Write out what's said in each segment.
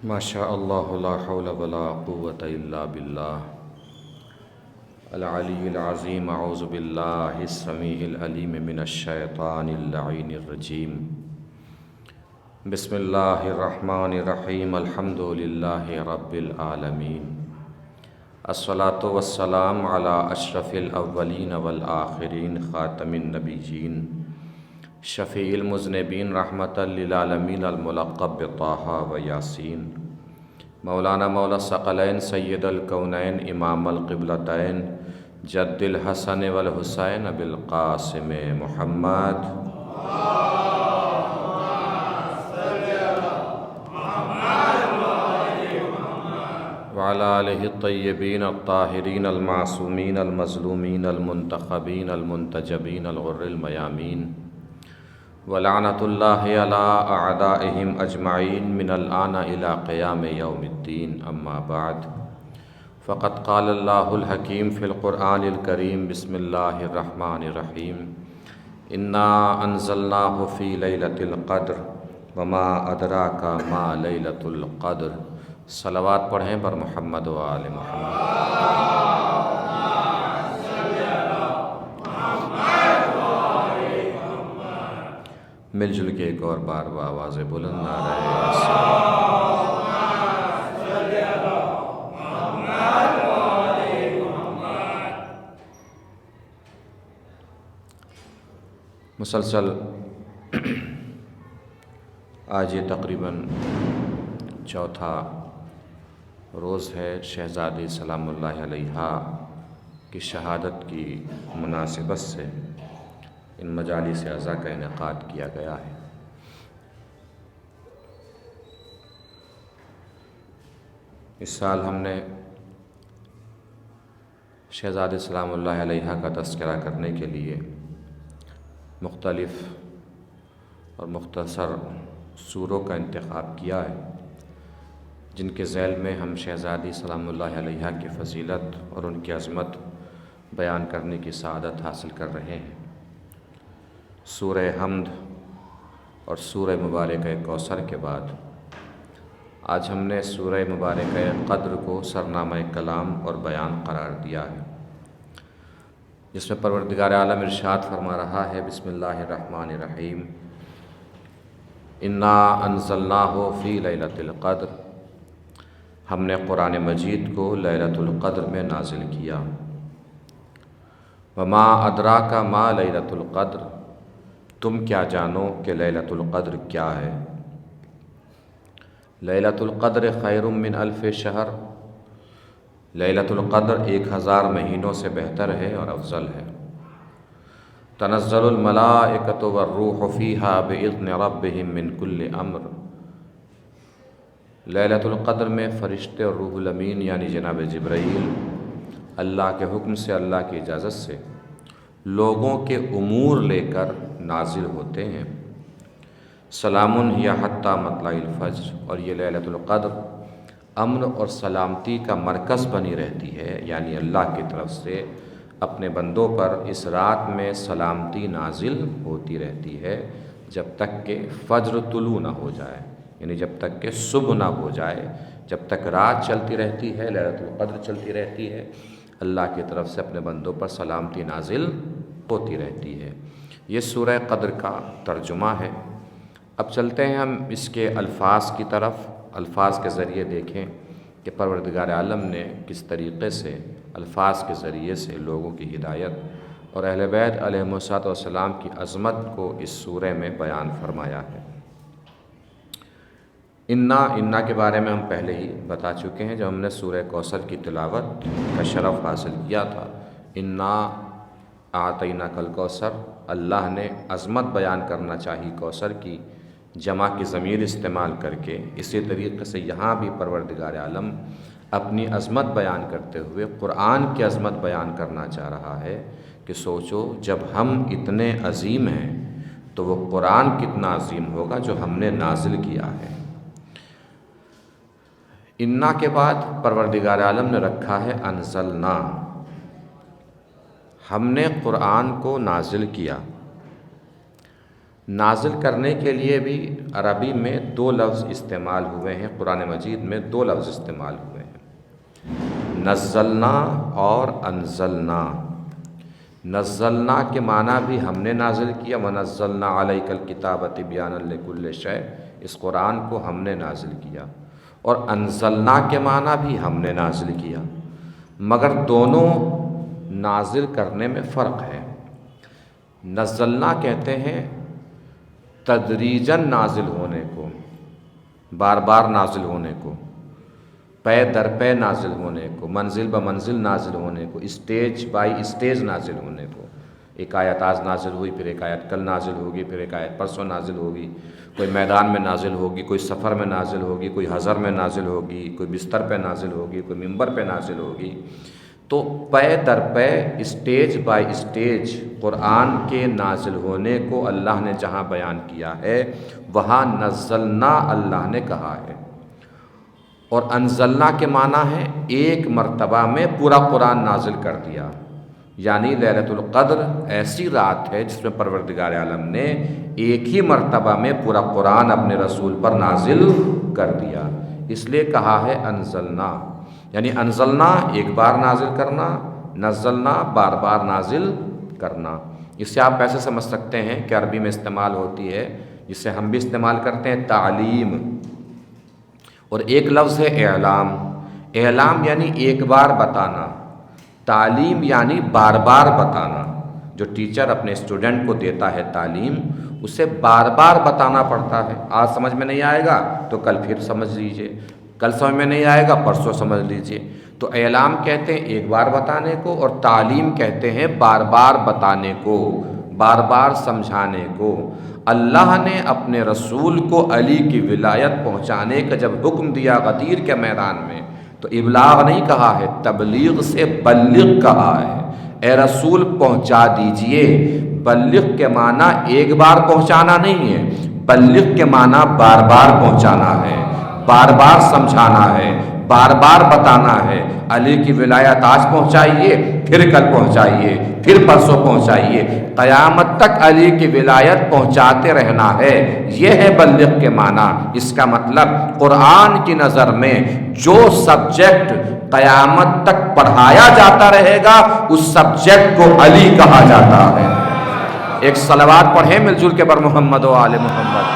ماشاء اللہ لا حول ولا قوۃ الا باللہ العلی العظیم اعوذ باللہ السمیع العلیم من الشیطان اللعین الرجیم بسم اللہ الرحمن الرحیم الحمد للہ رب العالمین الصلاۃ والسلام علی اشرف الاولین والآخرین خاتم النبیین شفیع المذنبین رحمۃ للعالمین الملقب بطٰہٰ و یاسین مولانا مولا الثقلین سید الکونین امام القبلتین جد الحسن والحسین ابی القاسم محمد وعلی آلہ الطیبین الطاہرین المعصومین المظلومین المنتخبین المنتجبین الغر المیامین ولعنۃ اللہ علی اعدائہم اجمعین من الآن الی قیام یوم الدین اما بعد فقد قال اللہ الحکیم فی القرآن الکریم بسم اللہ الرحمن الرحیم انا انزلناہ فی لیلۃ القدر وما ادراک ما لیلۃ القدر۔ صلوات پڑھیں پر محمد و آل محمد۔ مل جل کے ایک اور بار وہ آواز بلند نہ رہے۔ مسلسل آج یہ تقریباً چوتھا روز ہے شہزادی سلام اللہ علیہا کی شہادت کی مناسبت سے ان مجالس اعزا کا انعقاد کیا گیا ہے۔ اس سال ہم نے شہزادی سلام اللہ علیہا کا تذکرہ کرنے کے لیے مختلف اور مختصر سوروں کا انتخاب کیا ہے، جن کے ذیل میں ہم شہزادی سلام اللہ علیہا کی فضیلت اور ان کی عظمت بیان کرنے کی سعادت حاصل کر رہے ہیں۔ سورہ حمد اور سورہ مبارکہ کوثر کے بعد آج ہم نے سورہ مبارکہ قدر کو سرنامہ کلام اور بیان قرار دیا ہے، جس میں پروردگار عالم ارشاد فرما رہا ہے بسم اللہ الرحمن الرحیم انا انزلناہ فی لیلۃ القدر، ہم نے قرآن مجید کو لیلۃ القدر میں نازل کیا۔ وما ادراک ما لیلۃ القدر، تم کیا جانو کہ لیلۃ القدر کیا ہے؟ لیلۃ القدر خیر من الف شہر، لیلۃ القدر 1000 مہینوں سے بہتر ہے اور افضل ہے۔ تنزل الملائکۃ والروح فیہا باذن ربہم من کل امر، لیلۃ القدر میں فرشتے اور روح الامین یعنی جناب جبرائیل اللہ کے حکم سے، اللہ کی اجازت سے لوگوں کے امور لے کر نازل ہوتے ہیں۔ سلام ہی حتی مطلع الفجر، اور یہ لیلۃ القدر امن اور سلامتی کا مرکز بنی رہتی ہے، یعنی اللہ کی طرف سے اپنے بندوں پر اس رات میں سلامتی نازل ہوتی رہتی ہے جب تک کہ فجر طلوع نہ ہو جائے، یعنی جب تک کہ صبح نہ ہو جائے، جب تک رات چلتی رہتی ہے، لیلۃ القدر چلتی رہتی ہے، اللہ کی طرف سے اپنے بندوں پر سلامتی نازل ہوتی رہتی ہے۔ یہ سورہ قدر کا ترجمہ ہے۔ اب چلتے ہیں ہم اس کے الفاظ کی طرف، الفاظ کے ذریعے دیکھیں کہ پروردگار عالم نے کس طریقے سے الفاظ کے ذریعے سے لوگوں کی ہدایت اور اہل بیت علیہم السلام کی عظمت کو اس سورہ میں بیان فرمایا ہے۔ انا کے بارے میں ہم پہلے ہی بتا چکے ہیں جب ہم نے سورہ کوثر کی تلاوت کا شرف حاصل کیا تھا۔ انا اعطیناک الکوثر، اللہ نے عظمت بیان کرنا چاہی کوثر کی جمع کی ضمیر استعمال کر کے، اسی طریقے سے یہاں بھی پروردگار عالم اپنی عظمت بیان کرتے ہوئے قرآن کی عظمت بیان کرنا چاہ رہا ہے کہ سوچو جب ہم اتنے عظیم ہیں تو وہ قرآن کتنا عظیم ہوگا جو ہم نے نازل کیا ہے۔ انا کے بعد پروردگار عالم نے رکھا ہے انزلنا، ہم نے قرآن کو نازل کیا۔ نازل کرنے کے لیے بھی عربی میں دو لفظ استعمال ہوئے ہیں، قرآن مجید میں دو لفظ استعمال ہوئے ہیں، نزلنا اور انزلنا۔ نزلنا کے معنی بھی ہم نے نازل کیا، وَنَزَّلْنَا عَلَيْكَ الْكِتَابَ تِبْيَانًا لِكُلِّ شَيْءٍ، اس قرآن کو ہم نے نازل کیا، اور انزلنا کے معنی بھی ہم نے نازل کیا، مگر دونوں نازل کرنے میں فرق ہے۔ نزلنا کہتے ہیں تدریجاً نازل ہونے کو، بار بار نازل ہونے کو، پے در پے نازل ہونے کو، منزل بمنزل نازل ہونے کو، اسٹیج بائی اسٹیج نازل ہونے کو۔ ایک آیت آج نازل ہوئی، پھر ایک آیت کل نازل ہوگی، پھر ایک آیت پرسوں نازل ہوگی، کوئی میدان میں نازل ہوگی، کوئی سفر میں نازل ہوگی، کوئی حضر میں نازل ہوگی، کوئی بستر پہ نازل ہوگی، کوئی ممبر پہ نازل ہوگی۔ تو پے در پے، اسٹیج بائی اسٹیج قرآن کے نازل ہونے کو اللہ نے جہاں بیان کیا ہے وہاں نزلنا اللہ نے کہا ہے، اور انزلنا کے معنی ہے ایک مرتبہ میں پورا قرآن نازل کر دیا، یعنی لیلۃ القدر ایسی رات ہے جس میں پروردگار عالم نے ایک ہی مرتبہ میں پورا قرآن اپنے رسول پر نازل کر دیا، اس لیے کہا ہے انزلنا، یعنی انزلنا ایک بار نازل کرنا، نزلنا بار بار نازل کرنا۔ اس سے آپ ایسے سمجھ سکتے ہیں کہ عربی میں استعمال ہوتی ہے، جسے ہم بھی استعمال کرتے ہیں، تعلیم، اور ایک لفظ ہے اعلام۔ اعلام یعنی ایک بار بتانا، تعلیم یعنی بار بار بتانا۔ جو ٹیچر اپنے اسٹوڈنٹ کو دیتا ہے تعلیم، اسے بار بار بتانا پڑتا ہے، آج سمجھ میں نہیں آئے گا تو کل پھر سمجھ لیجئے، کل سمجھ میں نہیں آئے گا پرسوں سمجھ لیجئے۔ تو اعلام کہتے ہیں ایک بار بتانے کو، اور تعلیم کہتے ہیں بار بار بتانے کو، بار بار سمجھانے کو۔ اللہ نے اپنے رسول کو علی کی ولایت پہنچانے کا جب حکم دیا غدیر کے میدان میں، تو ابلاغ نہیں کہا ہے، تبلیغ سے بلغ کہا ہے، اے رسول پہنچا دیجئے۔ بلغ کے معنی ایک بار پہنچانا نہیں ہے، بلغ کے معنی بار بار پہنچانا ہے، بار بار سمجھانا ہے، بار بار بتانا ہے۔ علی کی ولایت آج پہنچائیے، پھر کل پہنچائیے، پھر پرسوں پہنچائیے، قیامت تک علی کی ولایت پہنچاتے رہنا ہے، یہ ہے بلغ کے معنی۔ اس کا مطلب قرآن کی نظر میں جو سبجیکٹ قیامت تک پڑھایا جاتا رہے گا اس سبجیکٹ کو علی کہا جاتا ہے۔ ایک صلوات پڑھیں مل جل کے بر محمد و آل محمد۔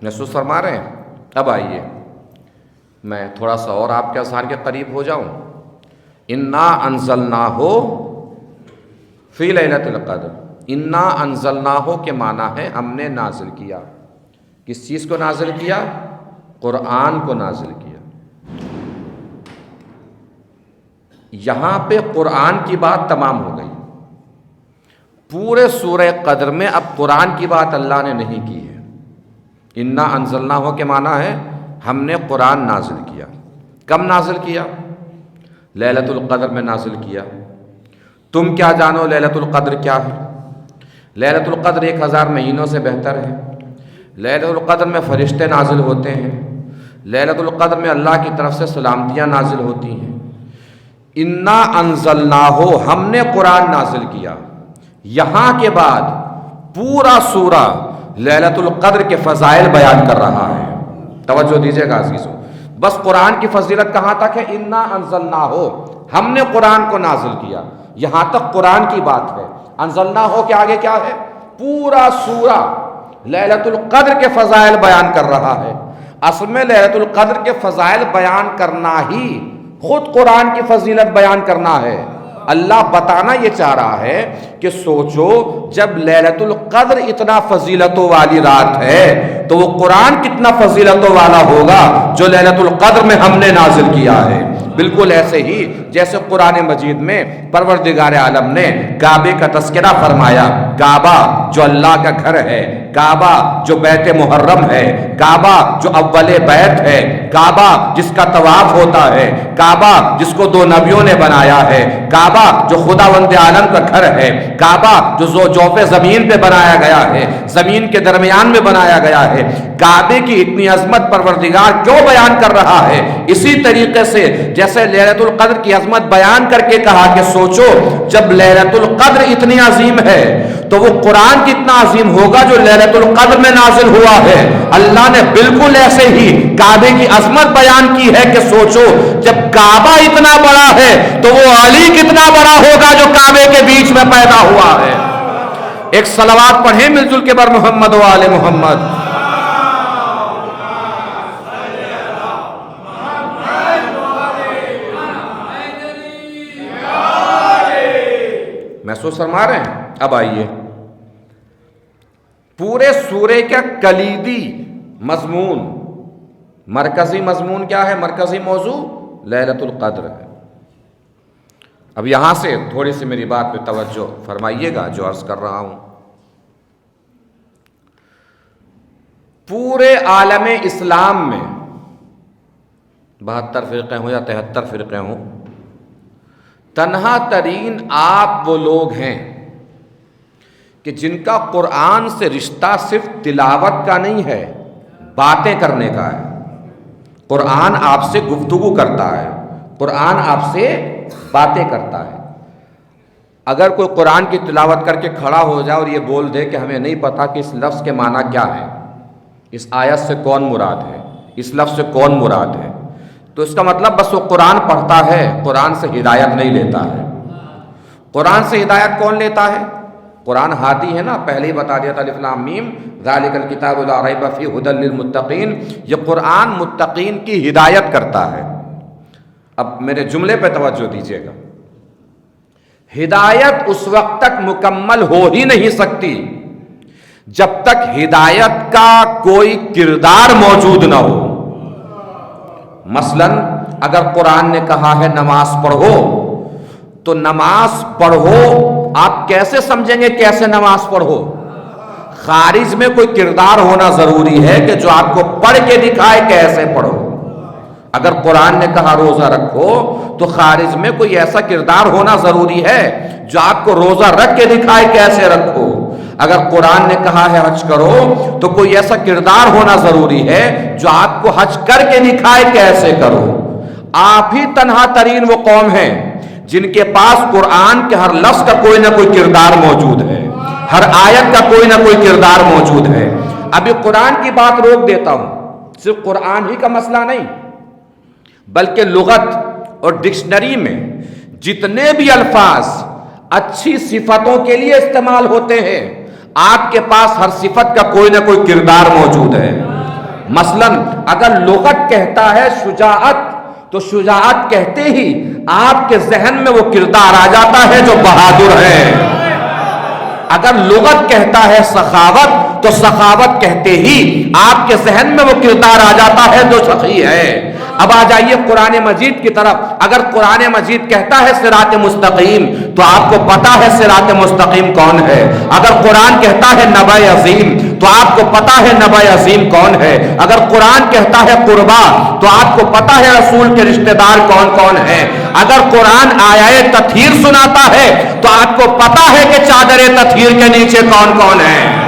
محسوس فرما رہے ہیں؟ اب آئیے میں تھوڑا سا اور آپ کے اذہان کے قریب ہو جاؤں۔ انا انزلناہ فی لیلۃ القدر، انا انزلناہ کے معنی ہے ہم نے نازل کیا۔ کس چیز کو نازل کیا؟ قرآن کو نازل کیا۔ یہاں پہ قرآن کی بات تمام ہو گئی، پورے سورہ قدر میں اب قرآن کی بات اللہ نے نہیں کی ہے۔ انا انزلناہ کے معنی ہے ہم نے قرآن نازل کیا۔ کب نازل کیا؟ لیلۃ القدر میں نازل کیا۔ تم کیا جانو لیلۃ القدر کیا ہے؟ لیلۃ القدر 1000 مہینوں سے بہتر ہے۔ لیلۃ القدر میں فرشتے نازل ہوتے ہیں، لیلۃ القدر میں اللہ کی طرف سے سلامتیاں نازل ہوتی ہیں۔ انا انزلناہ ہم نے قرآن نازل کیا۔ یہاں کے بعد پورا سورہ لیلۃ القدر کے فضائل بیان کر رہا ہے۔ توجہ دیجیے گا عزیزو، بس قرآن کی فضیلت کہاں تک ہے؟ انا انزلناہ ہم نے قرآن کو نازل کیا، یہاں تک قرآن کی بات ہے۔ انزلناہ کے آگے کیا ہے؟ پورا سورہ لیلۃ القدر کے فضائل بیان کر رہا ہے۔ اصل میں لیلۃ القدر کے فضائل بیان کرنا ہی خود قرآن کی فضیلت بیان کرنا ہے۔ اللہ بتانا یہ چاہ رہا ہے کہ سوچو جب لیلۃ القدر اتنا فضیلتوں والی رات ہے تو وہ قرآن کتنا فضیلتوں والا ہوگا جو لیلۃ القدر میں ہم نے نازل کیا ہے۔ بالکل ایسے ہی جیسے قرآن مجید میں پروردگار عالم نے کعبے کا تذکرہ فرمایا، کعبہ جو اللہ کا گھر ہے، کعبہ جو بیت محرم ہے، کعبہ جو اول بیت ہے، کعبہ جس کا طواف ہوتا ہے، کعبہ جس کو 2 نبیوں نے بنایا ہے، کعبہ جو خداوند عالم کا گھر ہے، کعبہ جو جوف زمین پہ بنایا گیا ہے، زمین کے درمیان میں بنایا گیا ہے، کعبے کی اتنی عظمت پروردگار کیوں بیان کر رہا ہے؟ اسی طریقے سے جیسے لیلۃ القدر کی عظمت بیان کر کے کہا کہ سوچو جب لیلۃ القدر اتنی عظیم ہے تو وہ قرآن کتنا عظیم ہوگا جو لیلۃ القدر میں نازل ہوا ہے۔ اللہ نے بالکل ایسے ہی کعبے کی عظمت بیان کی ہے کہ سوچو جب کعبہ اتنا بڑا ہے تو وہ علی کتنا بڑا ہوگا جو کعبے کے بیچ میں پیدا ہوا ہے۔ ایک صلوات پڑھیں مل جل کے بر محمد و آل محمد۔ محسوس فرما رہے ہیں؟ اب آئیے پورے سورے کا کلیدی مضمون، مرکزی مضمون کیا ہے؟ مرکزی موضوع لیلۃ القدر ہے۔ اب یہاں سے تھوڑی سی میری بات پہ توجہ فرمائیے گا جو عرض کر رہا ہوں۔ پورے عالم اسلام میں 72 فرقے ہوں یا 73 فرقے ہوں، تنہا ترین آپ وہ لوگ ہیں کہ جن کا قرآن سے رشتہ صرف تلاوت کا نہیں ہے، باتیں کرنے کا ہے۔ قرآن آپ سے گفتگو کرتا ہے، قرآن آپ سے باتیں کرتا ہے۔ اگر کوئی قرآن کی تلاوت کر کے کھڑا ہو جائے اور یہ بول دے کہ ہمیں نہیں پتا کہ اس لفظ کے معنی کیا ہے، اس آیت سے کون مراد ہے، اس لفظ سے کون مراد ہے، تو اس کا مطلب بس وہ قرآن پڑھتا ہے، قرآن سے ہدایت نہیں لیتا ہے۔ قرآن سے ہدایت کون لیتا ہے؟ قرآن ہادی ہے نا، پہلے ہی بتا دیا تھا الف لام میم ذالک الکتاب لا ریب فیہ ھدی للمتقین۔ یہ قرآن متقین کی ہدایت کرتا ہے۔ اب میرے جملے پہ توجہ دیجیے گا، ہدایت اس وقت تک مکمل ہو ہی نہیں سکتی جب تک ہدایت کا کوئی کردار موجود نہ ہو۔ مثلا اگر قرآن نے کہا ہے نماز پڑھو تو نماز پڑھو آپ کیسے سمجھیں گے؟ کیسے نماز پڑھو؟ خارج میں کوئی کردار ہونا ضروری ہے کہ جو آپ کو پڑھ کے دکھائے کیسے پڑھو۔ اگر قرآن نے کہا روزہ رکھو تو خارج میں کوئی ایسا کردار ہونا ضروری ہے جو آپ کو روزہ رکھ کے دکھائے کیسے رکھو۔ اگر قرآن نے کہا ہے حج کرو تو کوئی ایسا کردار ہونا ضروری ہے جو آپ کو حج کر کے دکھائے کیسے کرو۔ آپ ہی تنہا ترین وہ قوم ہیں جن کے پاس قرآن کے ہر لفظ کا کوئی نہ کوئی کردار موجود ہے، ہر آیت کا کوئی نہ کوئی کردار موجود ہے۔ ابھی قرآن کی بات روک دیتا ہوں، صرف قرآن ہی کا مسئلہ نہیں بلکہ لغت اور ڈکشنری میں جتنے بھی الفاظ اچھی صفتوں کے لیے استعمال ہوتے ہیں، آپ کے پاس ہر صفت کا کوئی نہ کوئی کردار موجود ہے۔ مثلا اگر لغت کہتا ہے شجاعت تو شجاعت کہتے ہی آپ کے ذہن میں وہ کردار آ جاتا ہے جو بہادر ہے۔ اگر لغت کہتا ہے سخاوت تو سخاوت کہتے ہی آپ کے ذہن میں وہ کردار آ جاتا ہے جو سخی ہے۔ اب آ جائیے قرآن مجید کی طرف۔ اگر قرآن مجید کہتا ہے صراط مستقیم تو آپ کو پتا ہے صراط مستقیم کون ہے۔ اگر قرآن کہتا ہے نبأ عظیم تو آپ کو پتا ہے نبأ عظیم کون ہے۔ اگر قرآن کہتا ہے قربا تو آپ کو پتا ہے رسول کے رشتہ دار کون کون ہیں۔ اگر قرآن آیائے تطہیر سناتا ہے تو آپ کو پتا ہے کہ چادر تطہیر کے نیچے کون کون ہیں۔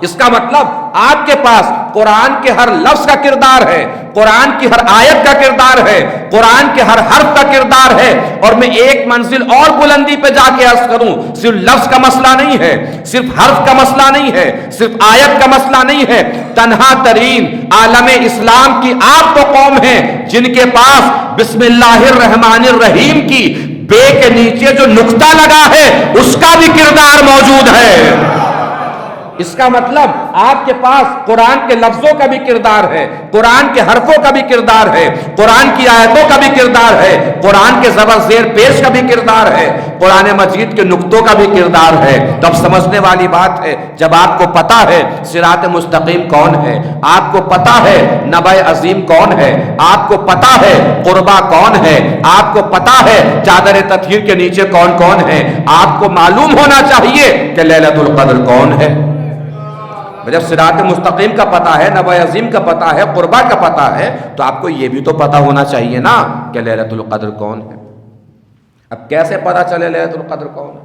اس کا مطلب آپ کے پاس قرآن کے ہر لفظ کا کردار ہے، قرآن کی ہر آیت کا کردار ہے، قرآن کے ہر حرف کا کردار ہے۔ اور میں ایک منزل اور بلندی پہ جا کے عرض کروں، صرف لفظ کا مسئلہ نہیں ہے، صرف حرف کا مسئلہ نہیں ہے، صرف آیت کا مسئلہ نہیں ہے۔ تنہا ترین عالم اسلام کی آپ تو قوم ہیں جن کے پاس بسم اللہ الرحمن الرحیم کی بے کے نیچے جو نقطہ لگا ہے اس کا بھی کردار موجود ہے۔ اس کا مطلب آپ کے پاس قرآن کے لفظوں کا بھی کردار ہے، قرآن کے حرفوں کا بھی کردار ہے، قرآن کی آیتوں کا بھی کردار ہے، قرآن کے زبر زیر پیش کا بھی کردار ہے، قرآن مجید کے نقطوں کا بھی کردار ہے۔ تو اب سمجھنے والی بات ہے، جب آپ کو پتا ہے صراط مستقیم کون ہے، آپ کو پتا ہے نبع عظیم کون ہے، آپ کو پتا ہے قربا کون ہے، آپ کو پتا ہے چادر تطہیر کے نیچے کون کون ہے، آپ کو معلوم ہونا چاہیے کہ لیلۃ القدر کون ہے۔ جب صراط مستقیم کا پتہ ہے، نبع عظیم کا پتہ ہے، قربا کا پتہ ہے، تو آپ کو یہ بھی تو پتہ ہونا چاہیے نا کہ لیلۃ القدر کون ہے۔ اب کیسے پتہ چلے لیلۃ القدر کون ہے؟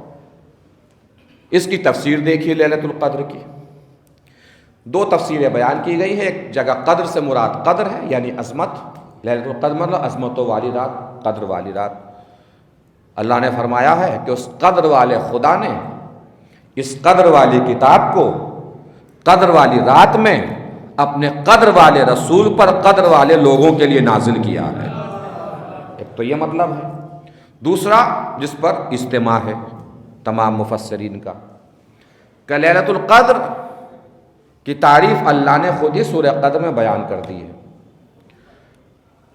اس کی تفسیر دیکھیے لیلۃ القدر کی۔ دو تفسیریں بیان کی گئی ہیں۔ ایک جگہ قدر سے مراد قدر ہے یعنی عظمت، لیلۃ القدر مطلب عظمتوں والی رات، قدر والی رات۔ اللہ نے فرمایا ہے کہ اس قدر والے خدا نے اس قدر والی کتاب کو قدر والی رات میں اپنے قدر والے رسول پر قدر والے لوگوں کے لیے نازل کیا ہے۔ ایک تو یہ مطلب ہے۔ دوسرا جس پر اجتماع ہے تمام مفسرین کا کہ لیلۃ القدر کی تعریف اللہ نے خود ہی سورہ قدر میں بیان کر دی ہے۔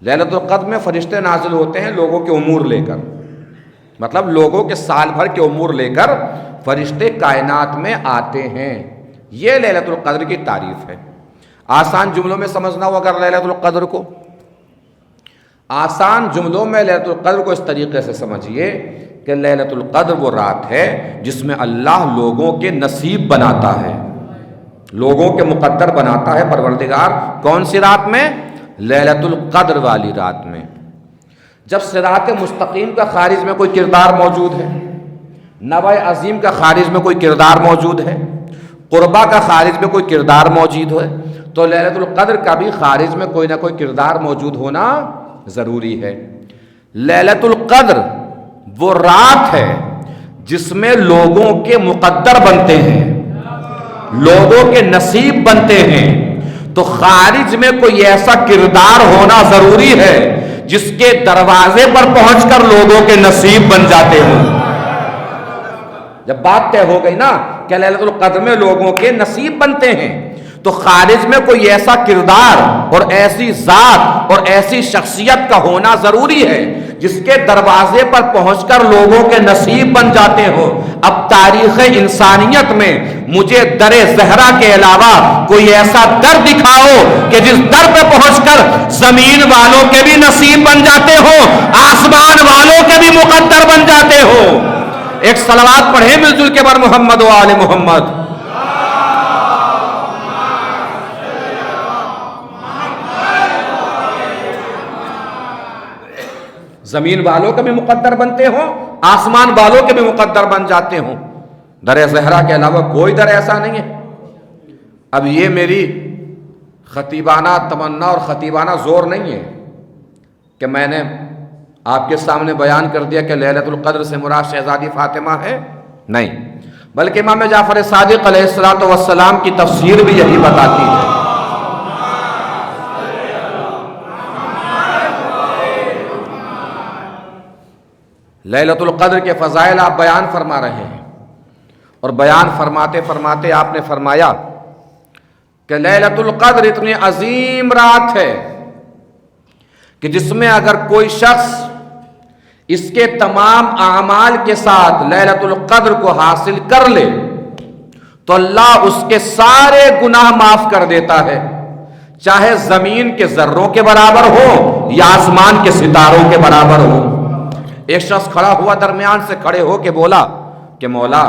لیلۃ القدر میں فرشتے نازل ہوتے ہیں لوگوں کے امور لے کر، مطلب لوگوں کے سال بھر کے امور لے کر فرشتے کائنات میں آتے ہیں۔ یہ لیلۃ القدر کی تعریف ہے۔ آسان جملوں میں سمجھنا ہو اگر لیلۃ القدر کو، آسان جملوں میں لیلۃ القدر کو اس طریقے سے سمجھیے کہ لیلۃ القدر وہ رات ہے جس میں اللہ لوگوں کے نصیب بناتا ہے، لوگوں کے مقدر بناتا ہے پروردگار۔ کون سی رات میں؟ لیلۃ القدر والی رات میں، جب صراط مستقیم کا خارج میں کوئی کردار موجود ہے، نبع عظیم کا خارج میں کوئی کردار موجود ہے، قربا کا خارج میں کوئی کردار موجود ہے، تو لیلۃ القدر کا بھی خارج میں کوئی نہ کوئی کردار موجود ہونا ضروری ہے۔ لیلۃ القدر وہ رات ہے جس میں لوگوں کے مقدر بنتے ہیں، لوگوں کے نصیب بنتے ہیں، تو خارج میں کوئی ایسا کردار ہونا ضروری ہے جس کے دروازے پر پہنچ کر لوگوں کے نصیب بن جاتے ہوں۔ جب بات طے ہو گئی نا کہ لیلۃ القدر میں لوگوں کے نصیب بنتے ہیں، تو خارج میں کوئی ایسا کردار اور ایسی ذات اور ایسی شخصیت کا ہونا ضروری ہے جس کے دروازے پر پہنچ کر لوگوں کے نصیب بن جاتے ہو۔ اب تاریخ انسانیت میں مجھے در زہرا کے علاوہ کوئی ایسا در دکھاؤ کہ جس در پہ پہنچ کر زمین والوں کے بھی نصیب بن جاتے ہو، آسمان والوں کے بھی مقدر بن جاتے ہو۔ ایک صلوات پڑھیں مل جل کے بر محمد و آل محمد۔ زمین والوں کے بھی مقدر بنتے ہوں، آسمان والوں کے بھی مقدر بن جاتے ہوں۔ در زہرا کے علاوہ کوئی در ایسا نہیں ہے۔ اب یہ میری خطیبانہ تمنا اور خطیبانہ زور نہیں ہے کہ میں نے آپ کے سامنے بیان کر دیا کہ لیلۃ القدر سے مراد شہزادی فاطمہ ہے، نہیں، بلکہ امام جعفر صادق علیہ الصلوۃ والسلام کی تفسیر بھی یہی بتاتی ہے۔ لیلۃ القدر کے فضائل آپ بیان فرما رہے ہیں، اور بیان فرماتے فرماتے آپ نے فرمایا کہ لیلۃ القدر اتنی عظیم رات ہے کہ جس میں اگر کوئی شخص اس کے تمام اعمال کے ساتھ لیلۃ القدر کو حاصل کر لے تو اللہ اس کے سارے گناہ معاف کر دیتا ہے، چاہے زمین کے ذروں کے برابر ہو یا آسمان کے ستاروں کے برابر ہو۔ ایک شخص کھڑا ہوا درمیان سے کھڑے ہو کے بولا کہ مولا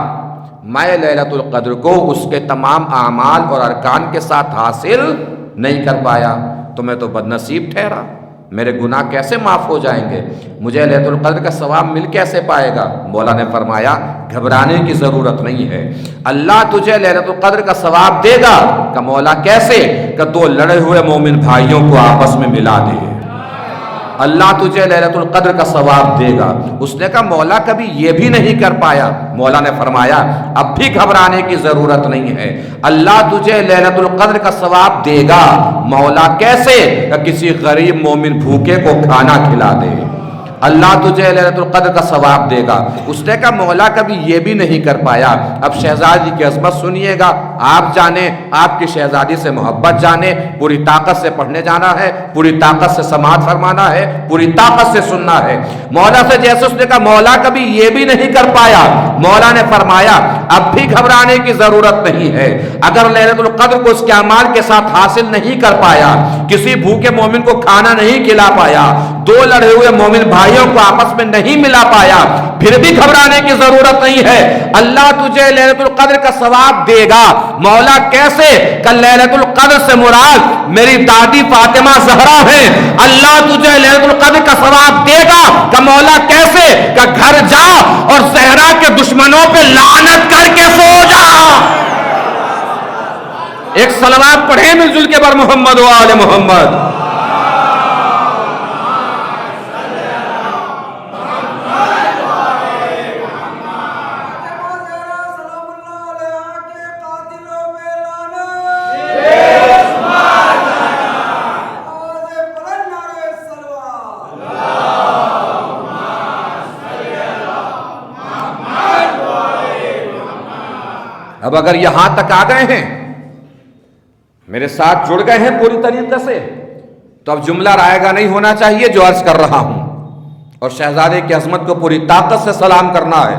میں لیلۃ القدر کو اس کے تمام اعمال اور ارکان کے ساتھ حاصل نہیں کر پایا، تو میں تو بد نصیب ٹھہرا، میرے گناہ کیسے معاف ہو جائیں گے، مجھے لیلۃ القدر کا ثواب مل کیسے پائے گا؟ مولا نے فرمایا گھبرانے کی ضرورت نہیں ہے، اللہ تجھے لیلۃ القدر کا ثواب دے گا۔ کہ مولا کیسے؟ کہ دو لڑے ہوئے مومن بھائیوں کو آپس میں ملا دے، اللہ تجھے لیلۃ القدر کا ثواب دے گا۔ اس نے کہا مولا کبھی یہ بھی نہیں کر پایا، مولا نے فرمایا اب بھی گھبرانے کی ضرورت نہیں ہے، اللہ تجھے لیلۃ القدر کا ثواب دے گا۔ مولا کیسے؟ کہ کسی غریب مومن بھوکے کو کھانا کھلا دے، اللہ تجھے لیلۃ القدر کا ثواب دے گا۔ اس نے کہا مولا کبھی یہ بھی نہیں کر پایا۔ اب شہزادی کی عظمت سنیے گا، آپ جانے، آپ کی شہزادی سے محبت جانے، پوری طاقت سے پڑھنے جانا ہے، پوری طاقت سے سماعت فرمانا ہے، پوری طاقت سے سننا ہے۔ مولا سے جیسے اس نے کہا مولا کبھی یہ بھی نہیں کر پایا، مولا نے فرمایا اب بھی گھبرانے کی ضرورت نہیں ہے۔ اگر لیلۃ القدر کو اس کے اعمال کے ساتھ حاصل نہیں کر پایا، کسی بھوکے مومن کو کھانا نہیں کھلا پایا، دو لڑے ہوئے مومن بھائیوں کو آپس میں نہیں ملا پایا، پھر بھی گھبرانے کی ضرورت نہیں ہے، اللہ تجھے لیلۃ القدر کا ثواب دے گا۔ مولا کیسے؟ کہ لیلۃ القدر سے مراد میری دادی فاطمہ زہرا ہے، اللہ تجھے لیلۃ القدر کا ثواب دے گا۔ کہ مولا کیسے؟ کہ گھر جا اور زہرا کے دشمنوں پہ لعنت کر کے سو جا۔ ایک صلوات پڑھیں مل جل کے بر محمد و آل محمد۔ اب اگر یہاں تک آ گئے ہیں، میرے ساتھ جڑ گئے ہیں پوری طریقے سے، تو اب جملہ رائے گا نہیں ہونا چاہیے جو عرض کر رہا ہوں، اور شہزادے کی عظمت کو پوری طاقت سے سلام کرنا ہے۔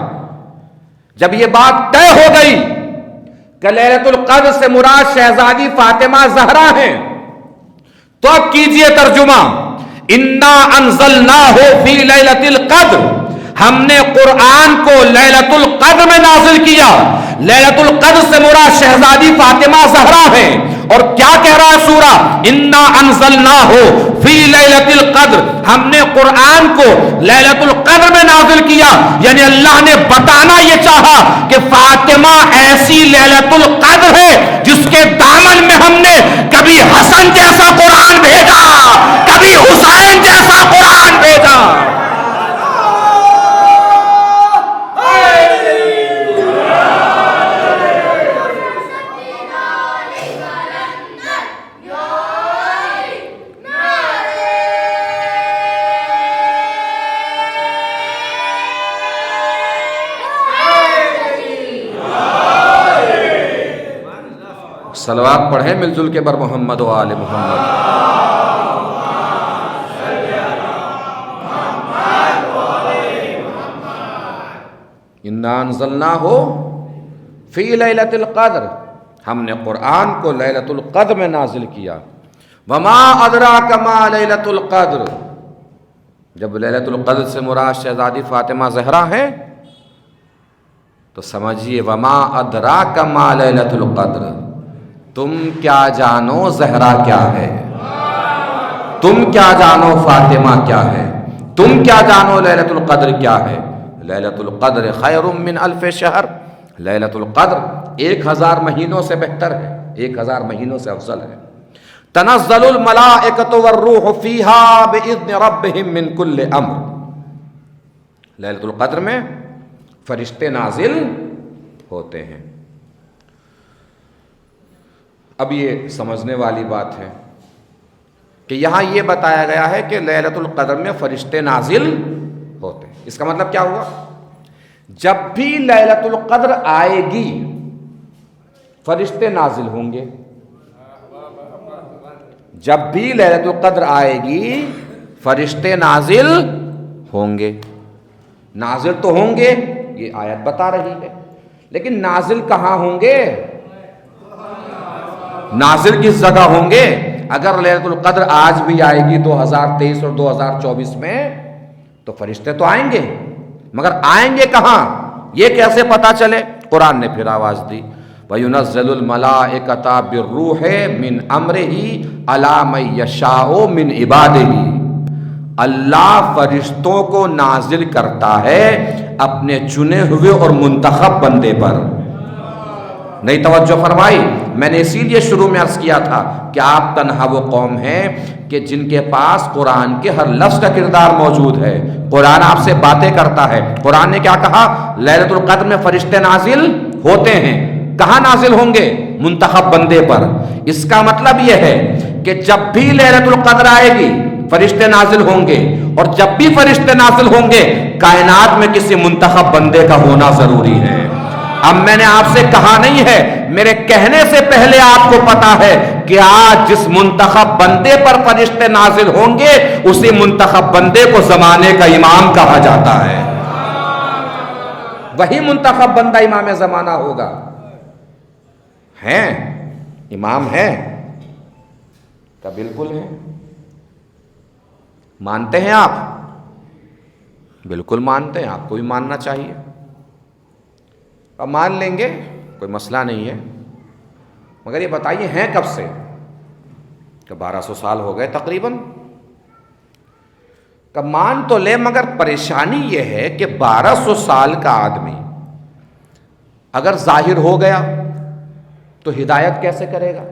جب یہ بات طے ہو گئی کہ لیلۃ القدر سے مراد شہزادی فاطمہ زہرا ہیں، تو اب کیجئے ترجمہ۔ انا انزلناہ فی لیلۃ القدر، ہم نے قرآن کو لیلۃ القدر میں نازل کیا۔ لیلۃ القدر سے مراد شہزادی فاطمہ زہرا ہے، اور کیا کہہ رہا ہے سورہ؟ انا انزلناہ فی لیلۃ القدر، ہم نے قرآن کو لیلۃ القدر میں نازل کیا، یعنی اللہ نے بتانا یہ چاہا کہ فاطمہ ایسی لیلۃ القدر ہے جس کے دامن میں ہم نے کبھی حسن جیسا قرآن بھیجا، کبھی حسین جیسا قرآن بھیجا۔ صلوات پڑھیں مل جل کے بر محمد و آل محمد۔ انا انزلناہ فی لیلۃ القدر، ہم نے قرآن کو لیلۃ القدر میں نازل کیا۔ وما ادراک ما لیلۃ القدر، جب لیلۃ القدر سے مراد شہزادی فاطمہ زہرا ہے تو سمجھیے وما ادراک ما لیلۃ القدر، تم کیا جانو زہرا کیا ہے، تم کیا جانو فاطمہ کیا ہے، تم کیا جانو لیلۃ القدر کیا ہے۔ لیلۃ القدر خیر من الف شہر، لیلۃ القدر 1000 مہینوں سے بہتر ہے، 1000 مہینوں سے افضل ہے۔ تنزل الملائکۃ والروح فیہا باذن ربہم من کل امر، لیلۃ القدر میں فرشتے نازل ہوتے ہیں۔ اب یہ سمجھنے والی بات ہے کہ یہاں یہ بتایا گیا ہے کہ لیلۃ القدر میں فرشتے نازل ہوتے ہیں۔ اس کا مطلب کیا ہوا؟ جب بھی لیلۃ القدر آئے گی فرشتے نازل ہوں گے، جب بھی لیلۃ القدر آئے گی فرشتے نازل ہوں گے۔ نازل تو ہوں گے، یہ آیت بتا رہی ہے، لیکن نازل کہاں ہوں گے؟ نازل کس جگہ ہوں گے؟ اگر لیلۃ القدر آج بھی آئے گی 2023 اور 2024 میں تو فرشتے تو آئیں گے، مگر آئیں گے کہاں؟ یہ کیسے پتا چلے؟ قرآن نے پھر آواز دی وَيُنَزِّلُ الْمَلَائِكَةَ بِالرُّوحِ مِنْ أَمْرِهِ عَلَى مَن يَشَاءُ مِنْ عِبَادِهِ، اللہ فرشتوں کو نازل کرتا ہے اپنے چنے ہوئے اور منتخب بندے پر۔ نہیں توجہ فرمائی؟ میں نے اسی لیے شروع میں عرض کیا تھا کہ آپ تنہا وہ قوم ہیں کہ جن کے پاس قرآن کے ہر لفظ کا کردار موجود ہے۔ قرآن آپ سے باتیں کرتا ہے۔ قرآن نے کیا کہا؟ لیلۃ القدر میں فرشتے نازل ہوتے ہیں۔ کہاں نازل ہوں گے؟ منتخب بندے پر۔ اس کا مطلب یہ ہے کہ جب بھی لیلۃ القدر آئے گی فرشتے نازل ہوں گے، اور جب بھی فرشتے نازل ہوں گے کائنات میں کسی منتخب بندے کا ہونا ضروری ہے۔ اب میں نے آپ سے کہا نہیں ہے، میرے کہنے سے پہلے آپ کو پتا ہے کہ آج جس منتخب بندے پر فرشتے نازل ہوں گے اسی منتخب بندے کو زمانے کا امام کہا جاتا ہے۔ وہی منتخب بندہ امام زمانہ ہوگا۔ ہیں امام ہیں کا بالکل ہے، مانتے ہیں آپ؟ بالکل مانتے ہیں، آپ کو بھی ماننا چاہیے، اب مان لیں گے، کوئی مسئلہ نہیں ہے، مگر یہ بتائیے ہیں کب سے؟ کہ 1200 سال ہو گئے تقریباً۔ کہ مان تو لے، مگر پریشانی یہ ہے کہ 1200 سال کا آدمی اگر ظاہر ہو گیا تو ہدایت کیسے کرے گا؟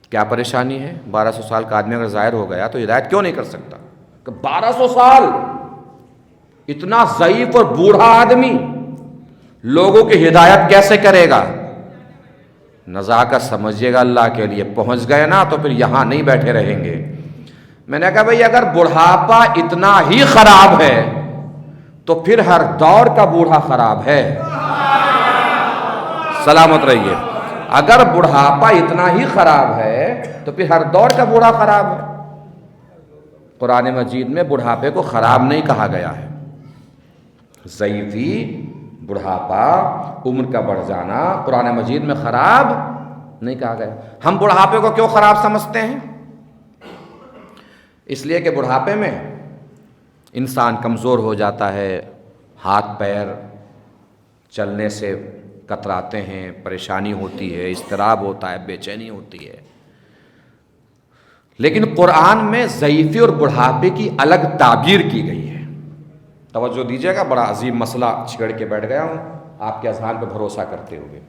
کیا پریشانی ہے؟ 1200 سال کا آدمی اگر ظاہر ہو گیا تو ہدایت کیوں نہیں کر سکتا؟ کہ 1200 سال اتنا ضعیف اور بوڑھا آدمی لوگوں کی ہدایت کیسے کرے گا؟ نزاکت سمجھیے گا اللہ کے لیے، پہنچ گئے نا تو پھر یہاں نہیں بیٹھے رہیں گے۔ میں نے کہا بھئی اگر بڑھاپا اتنا ہی خراب ہے تو پھر ہر دور کا بوڑھا خراب ہے۔ سلامت رہیے۔ اگر بڑھاپا اتنا ہی خراب ہے تو پھر ہر دور کا بوڑھا خراب ہے۔ قرآن مجید میں بڑھاپے کو خراب نہیں کہا گیا ہے۔ ضعیفی، بڑھاپا، عمر کا بڑھ جانا قرآن مجید میں خراب نہیں کہا گیا۔ ہم بڑھاپے کو کیوں خراب سمجھتے ہیں؟ اس لیے کہ بڑھاپے میں انسان کمزور ہو جاتا ہے، ہاتھ پیر چلنے سے کتراتے ہیں، پریشانی ہوتی ہے، اضطراب ہوتا ہے، بے چینی ہوتی ہے۔ لیکن قرآن میں ضعیفی اور بڑھاپے کی الگ تعبیر کی گئی ہے۔ توجہ دیجیے گا، بڑا عظیم مسئلہ چھیڑ کے بیٹھ گیا ہوں آپ کے اذہان پہ بھروسہ کرتے ہوئے۔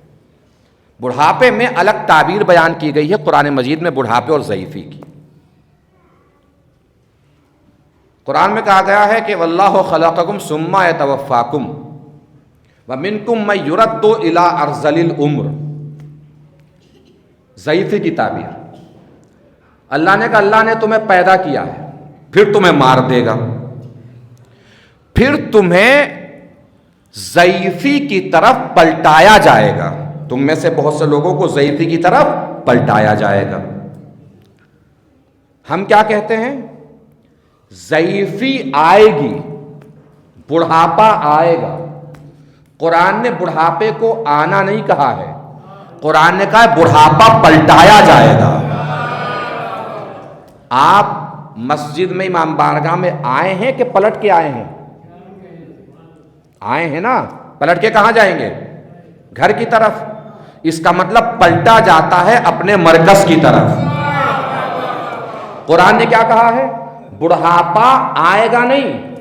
بڑھاپے میں الگ تعبیر بیان کی گئی ہے قرآن مجید میں بڑھاپے اور ضعیفی کی۔ قرآن میں کہا گیا ہے کہ واللہ خلقکم ثم یتوفاکم ومنکم من یرد الی ارذل العمر۔ ضعیفی کی تعبیر، اللہ نے کہا اللہ نے تمہیں پیدا کیا ہے، پھر تمہیں مار دے گا، پھر تمہیں ضعیفی کی طرف پلٹایا جائے گا۔ تم میں سے بہت سے لوگوں کو ضعیفی کی طرف پلٹایا جائے گا۔ ہم کیا کہتے ہیں؟ ضعیفی آئے گی، بڑھاپا آئے گا۔ قرآن نے بڑھاپے کو آنا نہیں کہا ہے، قرآن نے کہا ہے بڑھاپا پلٹایا جائے گا۔ آپ مسجد میں امام بارگاہ میں آئے ہیں کہ پلٹ کے آئے ہیں؟ آئے ہیں نا، پلٹ کے کہاں جائیں گے؟ گھر کی طرف۔ اس کا مطلب پلٹا جاتا ہے اپنے مرکز کی طرف۔ قرآن نے کیا کہا ہے؟ بڑھاپا آئے گا نہیں،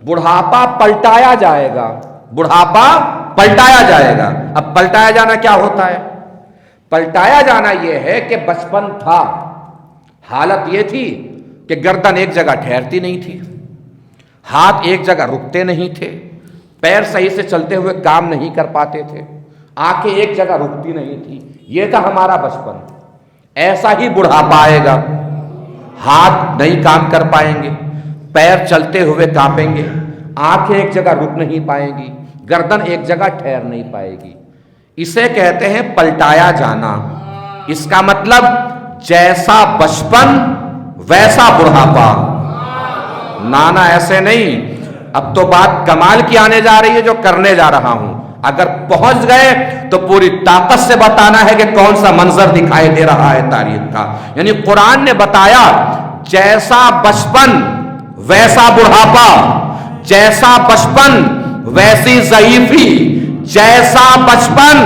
بڑھاپا پلٹایا جائے گا، بڑھاپا پلٹایا جائے گا۔ اب پلٹایا جانا کیا ہوتا ہے؟ پلٹایا جانا یہ ہے کہ بچپن تھا، حالت یہ تھی کہ گردن ایک جگہ ٹھہرتی نہیں تھی، ہاتھ ایک جگہ رکتے نہیں تھے، پیر صحیح سے چلتے ہوئے کام نہیں کر پاتے تھے، آنکھیں ایک جگہ رکتی نہیں تھی، یہ تھا ہمارا بچپن۔ ایسا ہی بڑھاپا آئے گا، ہاتھ نہیں کام کر پائیں گے، پیر چلتے ہوئے کانپیں گے، آنکھیں ایک جگہ رک نہیں پائیں گی، گردن ایک جگہ ٹھہر نہیں پائے گی۔ اسے کہتے ہیں پلٹایا جانا۔ اس کا مطلب جیسا بچپن ویسا بڑھاپا۔ نانا ایسے نہیں، اب تو بات کمال کی آنے جا رہی ہے جو کرنے جا رہا ہوں۔ اگر پہنچ گئے تو پوری طاقت سے بتانا ہے کہ کون سا منظر دکھائی دے رہا ہے تاریخ کا۔ یعنی قرآن نے بتایا جیسا بچپن ویسا بڑھاپا، جیسا بچپن ویسی ضعیفی، جیسا بچپن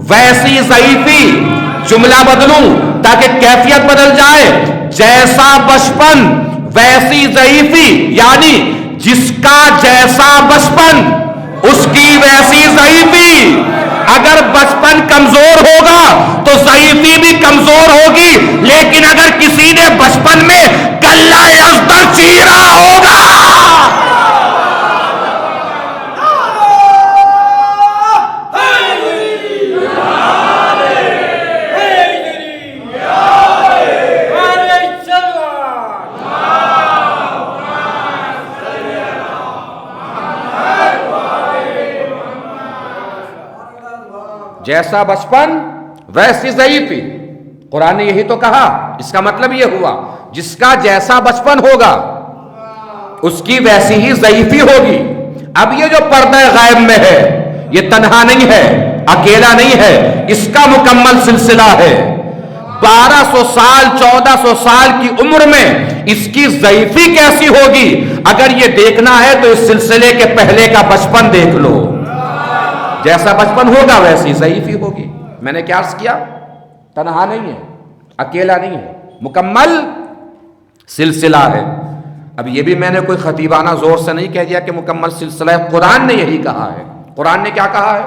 ویسی ضعیفی۔ جملہ بدلوں تاکہ کیفیت بدل جائے۔ جیسا بچپن ویسی ضعیفی، یعنی جس کا جیسا بچپن اس کی ویسی ضعیفی۔ اگر بچپن کمزور ہوگا تو ضعیفی بھی کمزور ہوگی، لیکن اگر کسی نے بچپن میں کلہ ازدر چیرا ہوگا جیسا بچپن ویسی ضعیفی، قرآن نے یہی تو کہا۔ اس کا مطلب یہ ہوا جس کا جیسا بچپن ہوگا اس کی ویسی ہی ضعیفی ہوگی۔ اب یہ جو پردہ غیب میں ہے یہ تنہا نہیں ہے، اکیلا نہیں ہے، اس کا مکمل سلسلہ ہے۔ 1200 سال 1400 سال کی عمر میں اس کی ضعیفی کیسی ہوگی، اگر یہ دیکھنا ہے تو اس سلسلے کے پہلے کا بچپن دیکھ لو۔ جیسا بچپن ہوگا ویسی ضعیفی ہوگی۔ میں نے کیا عرض کیا؟ تنہا نہیں ہے، اکیلا نہیں ہے، مکمل سلسلہ ہے۔ اب یہ بھی میں نے کوئی خطیبانہ زور سے نہیں کہہ دیا کہ مکمل سلسلہ ہے، قرآن نے یہی کہا ہے۔ قرآن نے کیا کہا ہے؟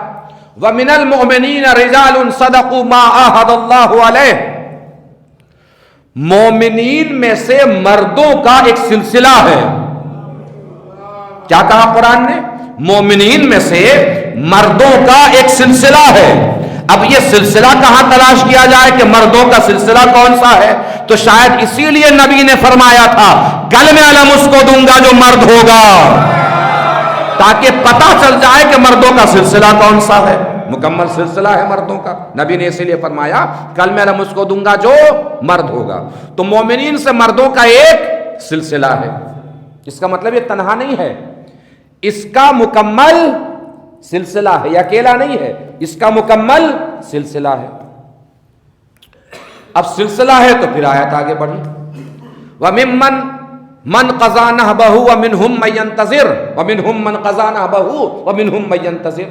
وَمِنَ الْمُؤْمِنِينَ رِجَالٌ صَدَقُوا مَا عَاهَدَ اللَّهُ عَلَيْهِ، مومنین میں سے مردوں کا ایک سلسلہ ہے۔ کیا کہا قرآن نے؟ مومنین میں سے مردوں کا ایک سلسلہ ہے۔ اب یہ سلسلہ کہاں تلاش کیا جائے کہ مردوں کا سلسلہ کون سا ہے؟ تو شاید اسی لیے نبی نے فرمایا تھا کل میں علم اس کو دوں گا جو مرد ہوگا، تاکہ پتہ چل جائے کہ مردوں کا سلسلہ کون سا ہے۔ مکمل سلسلہ ہے مردوں کا، نبی نے اسی لیے فرمایا کل میں علم اس کو دوں گا جو مرد ہوگا۔ تو مومنین سے مردوں کا ایک سلسلہ ہے۔ اس کا مطلب یہ تنہا نہیں ہے، اس کا مکمل سلسلہ ہے، یہ اکیلا نہیں ہے، اس کا مکمل سلسلہ ہے۔ اب سلسلہ ہے تو پھر آیت آگے بڑھی، وَمِمَّن مَنْ قَضَىٰ نَحْبَهُ وَمِنْهُمْ مَن يَنتَظِرُ وَمِنْهُمْ مَنْ قَضَىٰ نَحْبَهُ وَمِنْهُمْ مَن يَنتَظِرُ۔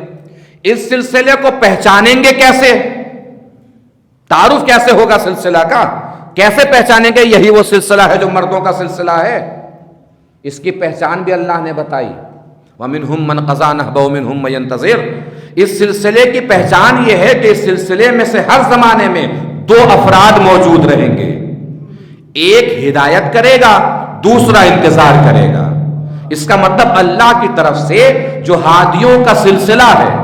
اس سلسلے کو پہچانیں گے کیسے؟ تعارف کیسے ہوگا سلسلہ کا؟ کیسے پہچانیں گے یہی وہ سلسلہ ہے جو مردوں کا سلسلہ ہے؟ اس کی پہچان بھی اللہ نے بتائی، وَمِنْهُمْ مَنْ قَضَىٰ نَحْبَهُ وَمِنْهُمْ مَن يَنتَظِرُ۔ اس سلسلے کی پہچان یہ ہے کہ اس سلسلے میں سے ہر زمانے میں دو افراد موجود رہیں گے، ایک ہدایت کرے گا، دوسرا انتظار کرے گا۔ اس کا مطلب اللہ کی طرف سے جو ہادیوں کا سلسلہ ہے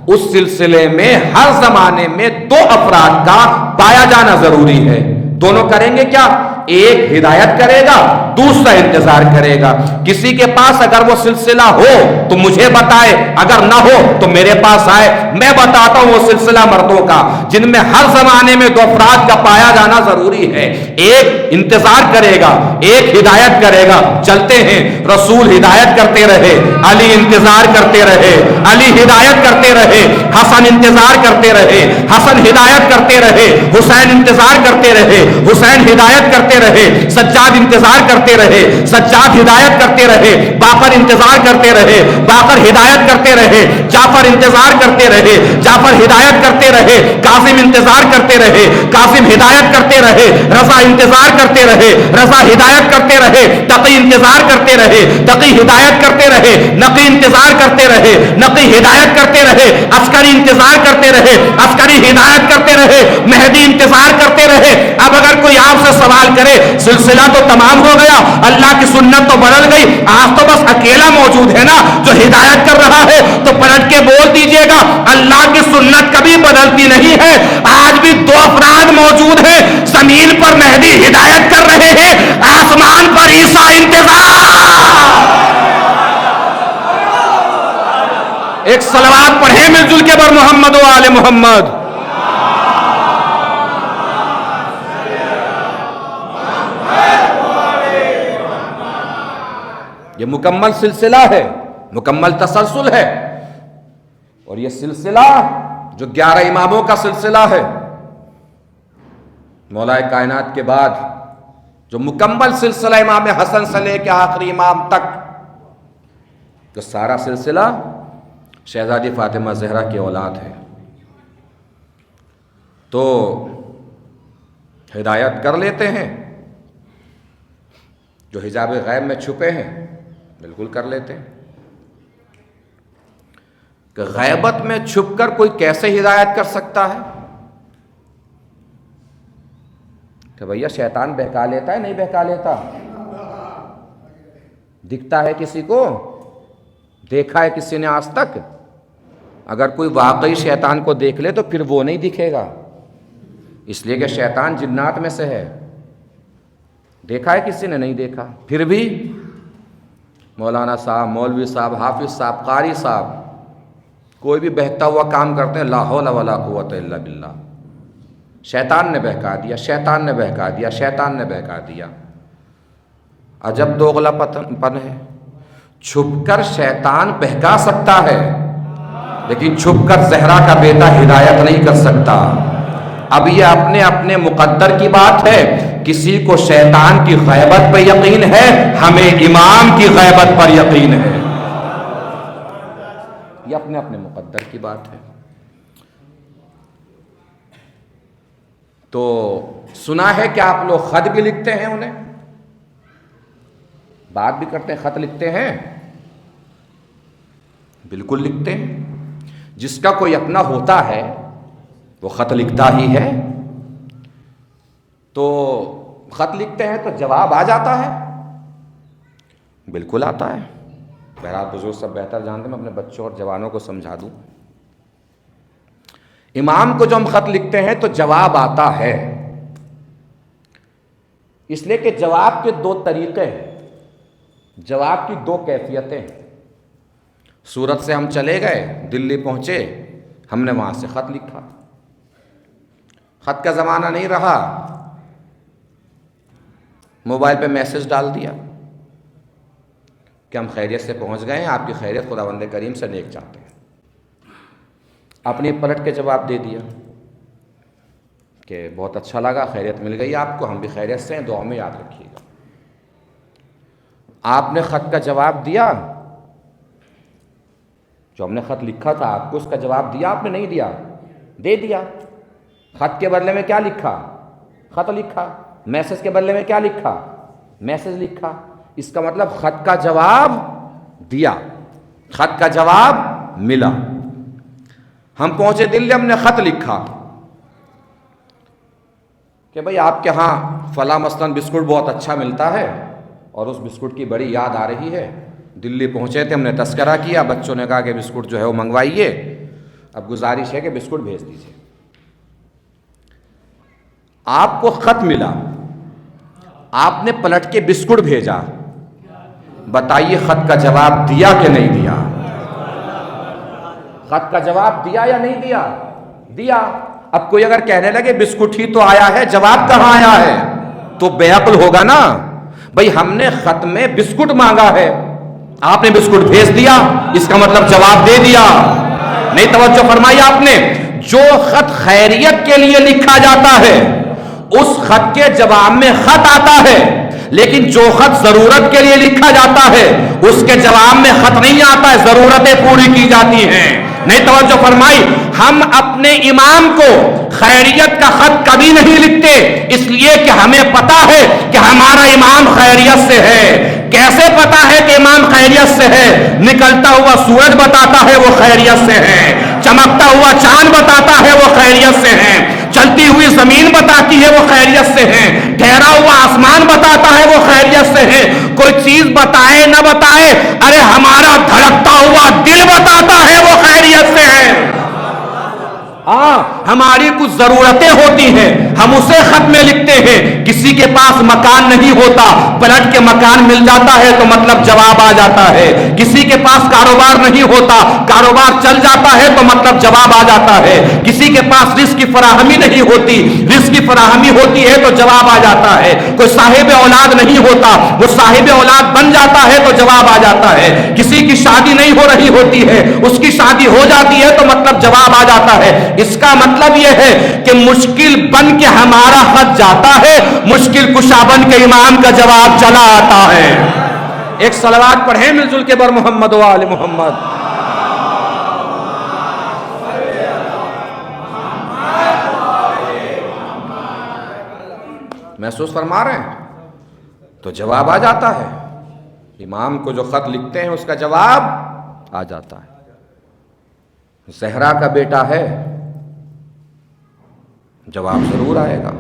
اس سلسلے میں ہر زمانے میں دو افراد کا پایا جانا ضروری ہے۔ دونوں کریں گے کیا؟ ایک ہدایت کرے گا، دوسرا انتظار کرے گا۔ کسی کے پاس اگر وہ سلسلہ ہو تو مجھے بتائے، اگر نہ ہو تو میرے پاس آئے، میں بتاتا ہوں وہ سلسلہ مردوں کا جن میں ہر زمانے میں دو افراد کا پایا جانا ضروری ہے۔ ایک انتظار کرے گا، ایک ہدایت کرے گا۔ چلتے ہیں، رسول ہدایت کرتے رہے، علی انتظار کرتے رہے، علی ہدایت کرتے رہے، حسن انتظار کرتے رہے، حسن ہدایت کرتے رہے، حسین انتظار کرتے رہے، حسین ہدایت کرتے رہے، سجاد انتظار کرتے رہے، سجاد ہدایت کرتے رہے، باقر انتظار کرتے رہے، باقر ہدایت کرتے رہے، جعفر انتظار کرتے رہے، جعفر ہدایت کرتے رہے، قاسم انتظار کرتے رہے، قاسم ہدایت کرتے رہے، رضا انتظار کرتے رہے، رضا ہدایت کرتے رہے، تقی انتظار کرتے رہے، تقی ہدایت کرتے رہے، نقی انتظار کرتے رہے، نقی ہدایت کرتے رہے، عسکری انتظار کرتے رہے، عسکری ہدایت کرتے رہے، مہدی انتظار کرتے رہے۔ اب اگر کوئی آپ سے سوال کرے سلسلہ تو تمام ہو گیا، اللہ کی سنت تو بدل گئی، آج تو بس اکیلا موجود ہے نا جو ہدایت کر رہا ہے، تو پلٹ کے بول دیجئے گا اللہ کی سنت کبھی بدلتی نہیں ہے، آج بھی دو افراد موجود ہیں، زمین پر مہدی ہدایت کر رہے ہیں، آسمان پر عیسیٰ انتظار۔ ایک صلوات پڑھیں مل جل کے بر محمد و آل محمد۔ یہ مکمل سلسلہ ہے، مکمل تسلسل ہے، اور یہ سلسلہ جو 11 اماموں کا سلسلہ ہے، مولا کائنات کے بعد جو مکمل سلسلہ امام حسن سے لے کے آخری امام تک، جو سارا سلسلہ شہزادی فاطمہ زہرا کی اولاد ہے، تو ہدایت کر لیتے ہیں، جو حجاب غیب میں چھپے ہیں بالکل کر لیتے ہیں۔ کہ غیبت میں چھپ کر کوئی کیسے ہدایت کر سکتا ہے؟ کہ بھیا شیطان بہکا لیتا ہے نہیں بہکا لیتا؟ دکھتا ہے کسی کو؟ دیکھا ہے کسی نے آج تک؟ اگر کوئی واقعی شیطان کو دیکھ لے تو پھر وہ نہیں دکھے گا، اس لیے کہ شیطان جنات میں سے ہے۔ دیکھا ہے کسی نے؟ نہیں دیکھا، پھر بھی مولانا صاحب، مولوی صاحب، حافظ صاحب، قاری صاحب کوئی بھی بہتا ہوا کام کرتے ہیں لا حول ولا قوت الا باللہ، شیطان نے بہکا دیا، شیطان نے بہکا دیا، شیطان نے بہکا دیا۔ عجب دوغلا پن ہے، چھپ کر شیطان بہکا سکتا ہے لیکن چھپ کر زہرا کا بیٹا ہدایت نہیں کر سکتا۔ اب یہ اپنے اپنے مقدر کی بات ہے، کسی کو شیطان کی غیبت پہ یقین ہے، ہمیں امام کی غیبت پر یقین ہے، یہ اپنے اپنے مقدر کی بات ہے۔ تو سنا ہے کہ آپ لوگ خط بھی لکھتے ہیں، انہیں بات بھی کرتے ہیں، خط لکھتے ہیں؟ بالکل لکھتے ہیں، جس کا کوئی اپنا ہوتا ہے وہ خط لکھتا ہی ہے۔ تو خط لکھتے ہیں تو جواب آ جاتا ہے؟ بالکل آتا ہے۔ بہرحال بزرگ سب بہتر جانتے ہیں، میں اپنے بچوں اور جوانوں کو سمجھا دوں، امام کو جو ہم خط لکھتے ہیں تو جواب آتا ہے، اس لیے کہ جواب کے دو طریقے ہیں، جواب کی دو کیفیتیں ہیں۔ سورت سے ہم چلے گئے، دلی پہنچے، ہم نے وہاں سے خط لکھا، خط کا زمانہ نہیں رہا، موبائل پہ میسج ڈال دیا کہ ہم خیریت سے پہنچ گئے ہیں، آپ کی خیریت خداوند کریم سے نیک چاہتے ہیں، اپنی پلٹ کے جواب دے دیا کہ بہت اچھا لگا، خیریت مل گئی آپ کو، ہم بھی خیریت سے ہیں، دعا میں یاد رکھیے گا۔ آپ نے خط کا جواب دیا، جو ہم نے خط لکھا تھا آپ کو اس کا جواب دیا آپ نے؟ نہیں دیا، دے دیا۔ خط کے بدلے میں کیا لکھا؟ خط لکھا۔ میسج کے بدلے میں کیا لکھا؟ میسج لکھا۔ اس کا مطلب خط کا جواب دیا، خط کا جواب ملا۔ ہم پہنچے دلی، ہم نے خط لکھا کہ بھئی آپ کے ہاں فلاں مثلاً بسکٹ بہت اچھا ملتا ہے اور اس بسکٹ کی بڑی یاد آ رہی ہے۔ دلی پہنچے تھے، ہم نے تذکرہ کیا، بچوں نے کہا کہ بسکٹ جو ہے وہ منگوائیے، اب گزارش ہے کہ بسکٹ بھیج دیجیے۔ آپ کو خط ملا، آپ نے پلٹ کے بسکٹ بھیجا، بتائیے خط کا جواب دیا کہ نہیں دیا؟ خط کا جواب دیا یا نہیں دیا؟ دیا۔ اب کوئی اگر کہنے لگے بسکٹ ہی تو آیا ہے، جواب کہاں آیا ہے، تو بے عقل ہوگا نا۔ بھئی ہم نے خط میں بسکٹ مانگا ہے، آپ نے بسکٹ بھیج دیا، اس کا مطلب جواب دے دیا۔ نہیں توجہ فرمائی آپ نے؟ جو خط خیریت کے لیے لکھا جاتا ہے اس خط کے جواب میں خط آتا ہے، لیکن جو خط ضرورت کے لیے لکھا جاتا ہے اس کے جواب میں خط نہیں آتا ہے، ضرورتیں پوری کی جاتی ہیں۔ نہیں توجہ فرمائی؟ ہم اپنے امام کو خیریت کا خط کبھی نہیں لکھتے، اس لیے کہ ہمیں پتا ہے کہ ہمارا امام خیریت سے ہے۔ کیسے پتا ہے کہ امام خیریت سے ہے؟ نکلتا ہوا سورج بتاتا ہے وہ خیریت سے ہے، چمکتا ہوا چاند بتاتا ہے وہ خیریت سے ہے، چلتی ہوئی زمین بتاتی ہے وہ خیریت سے ہے، ٹھہرا ہوا آسمان بتاتا ہے وہ خیریت سے ہے۔ کوئی چیز بتائے نہ بتائے، ارے ہمارا دھڑکتا ہوا دل بتاتا ہے وہ خیریت سے ہے۔ ہاں، ہماری کچھ ضرورتیں ہوتی ہیں، ہم اسے خط میں لکھتے ہیں۔ کسی کے پاس مکان نہیں ہوتا، پلٹ کے مکان مل جاتا ہے تو مطلب جواب آ جاتا ہے۔ کسی کے پاس کاروبار نہیں ہوتا، کاروبار چل جاتا ہے تو مطلب جواب آ جاتا ہے۔ کسی کے پاس رزق کی فراہمی نہیں ہوتی، رزق کی فراہمی ہوتی ہے تو جواب آ جاتا ہے۔ کوئی صاحب اولاد نہیں ہوتا، وہ صاحب اولاد بن جاتا ہے تو جواب آ جاتا ہے۔ کسی کی شادی نہیں ہو رہی ہوتی ہے، اس کی شادی ہو جاتی ہے تو مطلب جواب آ جاتا ہے۔ اس کا مطلب یہ ہے کہ مشکل بن کے ہمارا خط جاتا ہے، مشکل کشا بن کے امام کا جواب چلا آتا ہے۔ ایک صلوات پڑھیں مل جل کے بر محمد و آل محمد۔ محسوس فرما رہے ہیں؟ تو جواب آ جاتا ہے، امام کو جو خط لکھتے ہیں اس کا جواب آ جاتا ہے۔ زہرا کا بیٹا ہے، جواب ضرور آئے گا،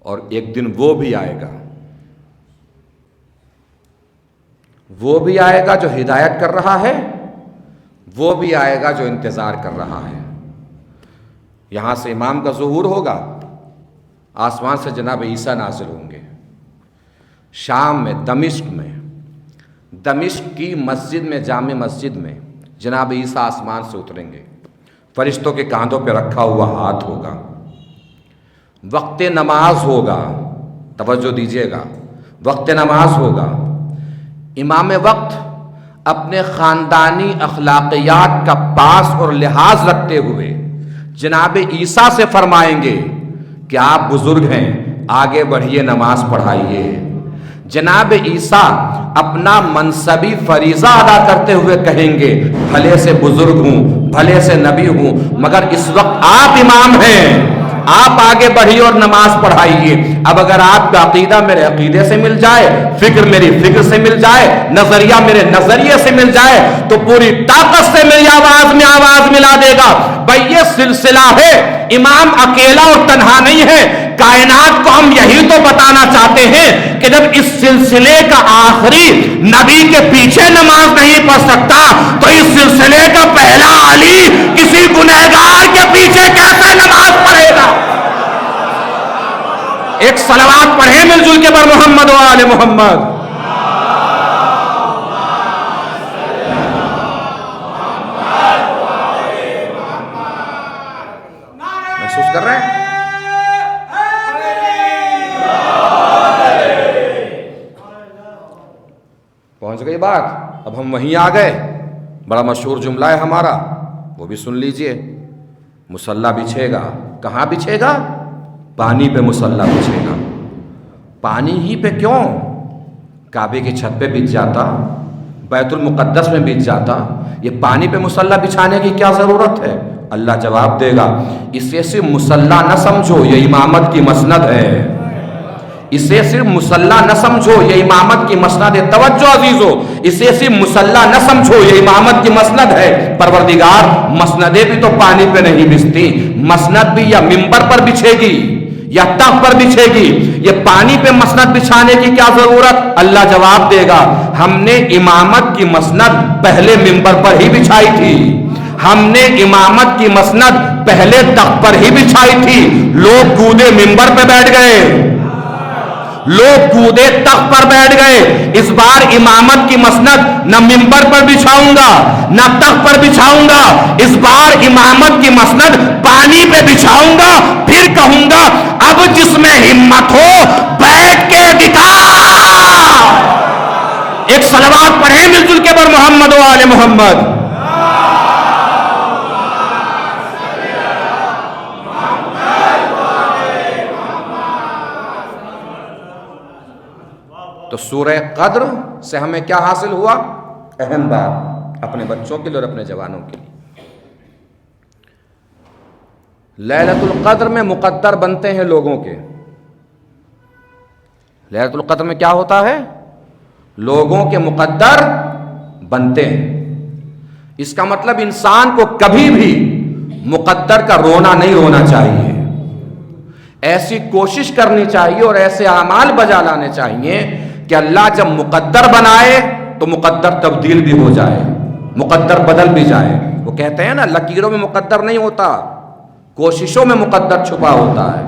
اور ایک دن وہ بھی آئے گا، وہ بھی آئے گا جو ہدایت کر رہا ہے، وہ بھی آئے گا جو انتظار کر رہا ہے۔ یہاں سے امام کا ظہور ہوگا، آسمان سے جناب عیسیٰ نازل ہوں گے، شام میں دمشق کی مسجد میں، جامع مسجد میں جناب عیسیٰ آسمان سے اتریں گے، فرشتوں کے کاندھوں پہ رکھا ہوا ہاتھ ہوگا، وقت نماز ہوگا، توجہ دیجیے گا، وقت نماز ہوگا، امام وقت اپنے خاندانی اخلاقیات کا پاس اور لحاظ رکھتے ہوئے جناب عیسیٰ سے فرمائیں گے کہ آپ بزرگ ہیں، آگے بڑھیے، نماز پڑھائیے۔ جناب عیسیٰ اپنا منصبی فریضہ ادا کرتے ہوئے کہیں گے بھلے سے بزرگ ہوں، بھلے سے نبی ہوں، مگر اس وقت آپ امام ہیں، آپ آگے بڑھیے اور نماز پڑھائیے۔ اب اگر آپ کا عقیدہ میرے عقیدے سے مل جائے، فکر میری فکر سے مل جائے، نظریہ میرے نظریے سے مل جائے تو پوری طاقت سے میری آواز میں آواز ملا دے گا۔ بھائی یہ سلسلہ ہے، امام اکیلا اور تنہا نہیں ہے، کائنات کو ہم یہی تو بتانا چاہتے ہیں کہ جب اس سلسلے کا آخری نبی کے پیچھے نماز نہیں پڑھ سکتا تو اس سلسلے کا پہلا علی کسی گنہگار کے پیچھے کیسے نماز پڑھے گا؟ ایک صلوات پڑھیں مل جل کے بر محمد و آل محمد۔ محسوس کر رہے ہیں؟ پہنچ گئی بات۔ اب ہم وہیں آ گئے، بڑا مشہور جملہ ہے ہمارا، وہ بھی سن لیجئے۔ مصلی بچھے گا، کہاں بچھے گا؟ پانی پہ مصلی بچھے گا۔ پانی ہی پہ کیوں؟ کعبے کی چھت پہ بچھ جاتا، بیت المقدس میں بچھ جاتا، یہ پانی پہ مصلی بچھانے کی کیا ضرورت ہے؟ اللہ جواب دے گا، اسے صرف مصلی نہ سمجھو، یہ امامت کی مسند ہے۔ اسے صرف مصلی نہ سمجھو، یہ امامت کی مسند ہے۔ توجہ عزیزو، اسے صرف مصلی نہ سمجھو، یہ امامت کی مسند ہے۔ پروردگار مسندیں بھی تو پانی پہ نہیں بچھتی، مسند بھی یا منبر پر بچھے گی یا تخت پر بچھے گی، یہ پانی پہ مسند بچھانے کی کیا ضرورت؟ اللہ جواب دے گا، ہم نے امامت کی مسند پہلے منبر پر ہی بچھائی تھی، ہم نے امامت کی مسند پہلے تخت پر ہی بچھائی تھی۔ لوگ کودے منبر پہ بیٹھ گئے، لوگ کودے تخت پر بیٹھ گئے۔ اس بار امامت کی مسند نہ منبر پر بچھاؤں گا نہ تخت پر بچھاؤں گا، اس بار امامت کی مسند پانی پہ بچھاؤں گا، پھر کہوں گا اب جس میں ہمت ہو بیٹھ کے دکھا۔ ایک صلوات پڑھیں مل جل کے بر محمد و آل محمد۔ تو سورہ قدر سے ہمیں کیا حاصل ہوا؟ اہم بات اپنے بچوں کے لیے اور اپنے جوانوں کے لیے۔ لیلۃ القدر میں مقدر بنتے ہیں لوگوں کے۔ لیلۃ القدر میں کیا ہوتا ہے؟ لوگوں کے مقدر بنتے ہیں۔ اس کا مطلب انسان کو کبھی بھی مقدر کا رونا نہیں رونا چاہیے، ایسی کوشش کرنی چاہیے اور ایسے اعمال بجا لانے چاہیے کہ اللہ جب مقدر بنائے تو مقدر تبدیل بھی ہو جائے، مقدر بدل بھی جائے۔ وہ کہتے ہیں نا، لکیروں میں مقدر نہیں ہوتا، کوششوں میں مقدر چھپا ہوتا ہے۔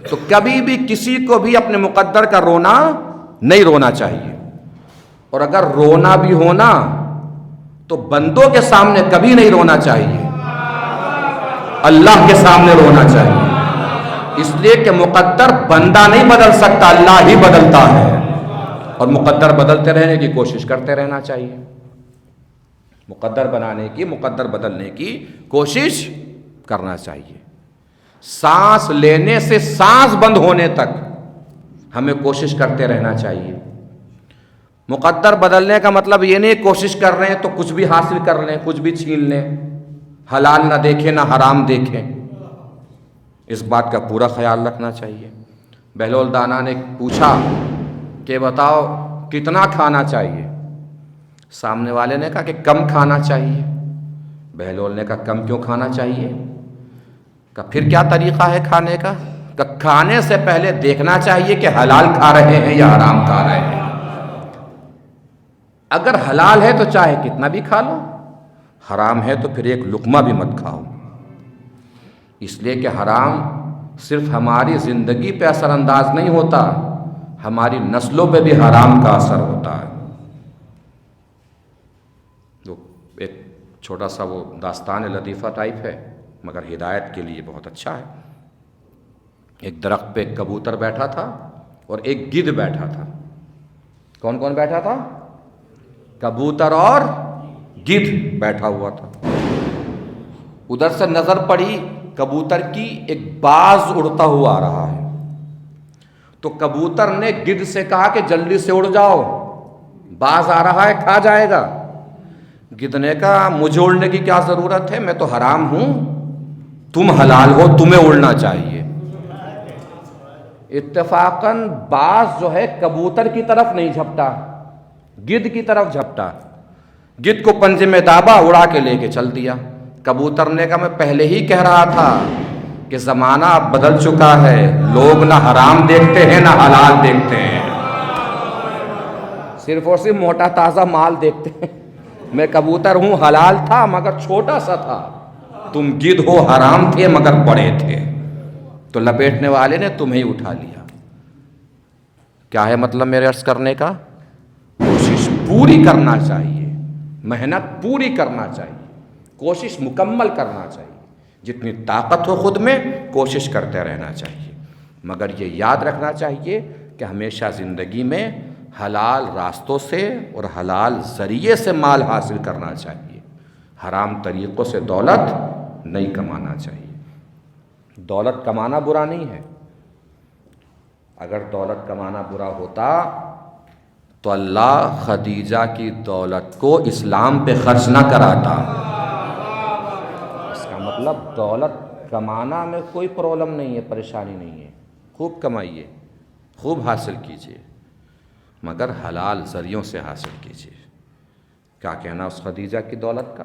تو کبھی بھی کسی کو بھی اپنے مقدر کا رونا نہیں رونا چاہیے، اور اگر رونا بھی ہونا تو بندوں کے سامنے کبھی نہیں رونا چاہیے، اللہ کے سامنے رونا چاہیے، اس لیے کہ مقدر بندہ نہیں بدل سکتا، اللہ ہی بدلتا ہے، اور مقدر بدلتے رہنے کی کوشش کرتے رہنا چاہیے، مقدر بنانے کی، مقدر بدلنے کی کوشش کرنا چاہیے۔ سانس لینے سے سانس بند ہونے تک ہمیں کوشش کرتے رہنا چاہیے۔ مقدر بدلنے کا مطلب یہ نہیں کوشش کر رہے ہیں تو کچھ بھی حاصل کر لیں، کچھ بھی چھین لیں، حلال نہ دیکھیں نہ حرام دیکھیں، اس بات کا پورا خیال رکھنا چاہیے۔ بہلول دانا نے پوچھا کہ بتاؤ کتنا کھانا چاہیے؟ سامنے والے نے کہا کہ کم کھانا چاہیے۔ بہلول نے کہا کم کیوں کھانا چاہیے؟ کہا پھر کیا طریقہ ہے کھانے کا؟ کہا کھانے سے پہلے دیکھنا چاہیے کہ حلال کھا رہے ہیں یا حرام کھا رہے ہیں۔ اگر حلال ہے تو چاہے کتنا بھی کھا لو، حرام ہے تو پھر ایک لقمہ بھی مت کھاؤ، اس لیے کہ حرام صرف ہماری زندگی پہ اثر انداز نہیں ہوتا، ہماری نسلوں پہ بھی حرام کا اثر ہوتا ہے۔ ایک چھوٹا سا وہ داستان لطیفہ ٹائپ ہے مگر ہدایت کے لیے بہت اچھا ہے۔ ایک درخت پہ ایک کبوتر بیٹھا تھا اور ایک گدھ بیٹھا تھا۔ کون کون بیٹھا تھا؟ کبوتر اور گدھ بیٹھا ہوا تھا۔ ادھر سے نظر پڑی کبوتر کی، ایک باز اڑتا ہوا آ رہا ہے، تو کبوتر نے گدھ سے کہا کہ جلدی سے اڑ جاؤ، باز آ رہا ہے کھا جائے گا۔ گدھ نے کہا مجھے اڑنے کی کیا ضرورت ہے، میں تو حرام ہوں، تم حلال ہو، تمہیں اڑنا چاہیے۔ اتفاقاً باز جو ہے کبوتر کی طرف نہیں جھپٹا، گدھ کی طرف جھپٹا۔ گدھ کو پنجے میں دابا، اڑا کے لے کے چل دیا۔ کبوتر نے کہا میں پہلے ہی کہہ رہا تھا کہ زمانہ اب بدل چکا ہے، لوگ نہ حرام دیکھتے ہیں نہ حلال دیکھتے ہیں، صرف اور صرف موٹا تازہ مال دیکھتے ہیں۔ میں کبوتر ہوں، حلال تھا مگر چھوٹا سا تھا، تم گدھ ہو، حرام تھے مگر بڑے تھے، تو لپیٹنے والے نے تمہیں ہی اٹھا لیا۔ کیا ہے مطلب میرے عرض کرنے کا؟ کوشش پوری کرنا چاہیے، محنت پوری کرنا چاہیے، کوشش مکمل کرنا چاہیے، جتنی طاقت ہو خود میں کوشش کرتے رہنا چاہیے، مگر یہ یاد رکھنا چاہیے کہ ہمیشہ زندگی میں حلال راستوں سے اور حلال ذریعے سے مال حاصل کرنا چاہیے، حرام طریقوں سے دولت نہیں کمانا چاہیے۔ دولت کمانا برا نہیں ہے، اگر دولت کمانا برا ہوتا تو اللہ خدیجہ کی دولت کو اسلام پہ خرچ نہ کراتا۔ اس کا مطلب دولت کمانا میں کوئی پرابلم نہیں ہے، پریشانی نہیں ہے، خوب کمائیے، خوب حاصل کیجیے، مگر حلال ذریعوں سے حاصل کیجیے۔ کیا کہنا اس خدیجہ کی دولت کا؟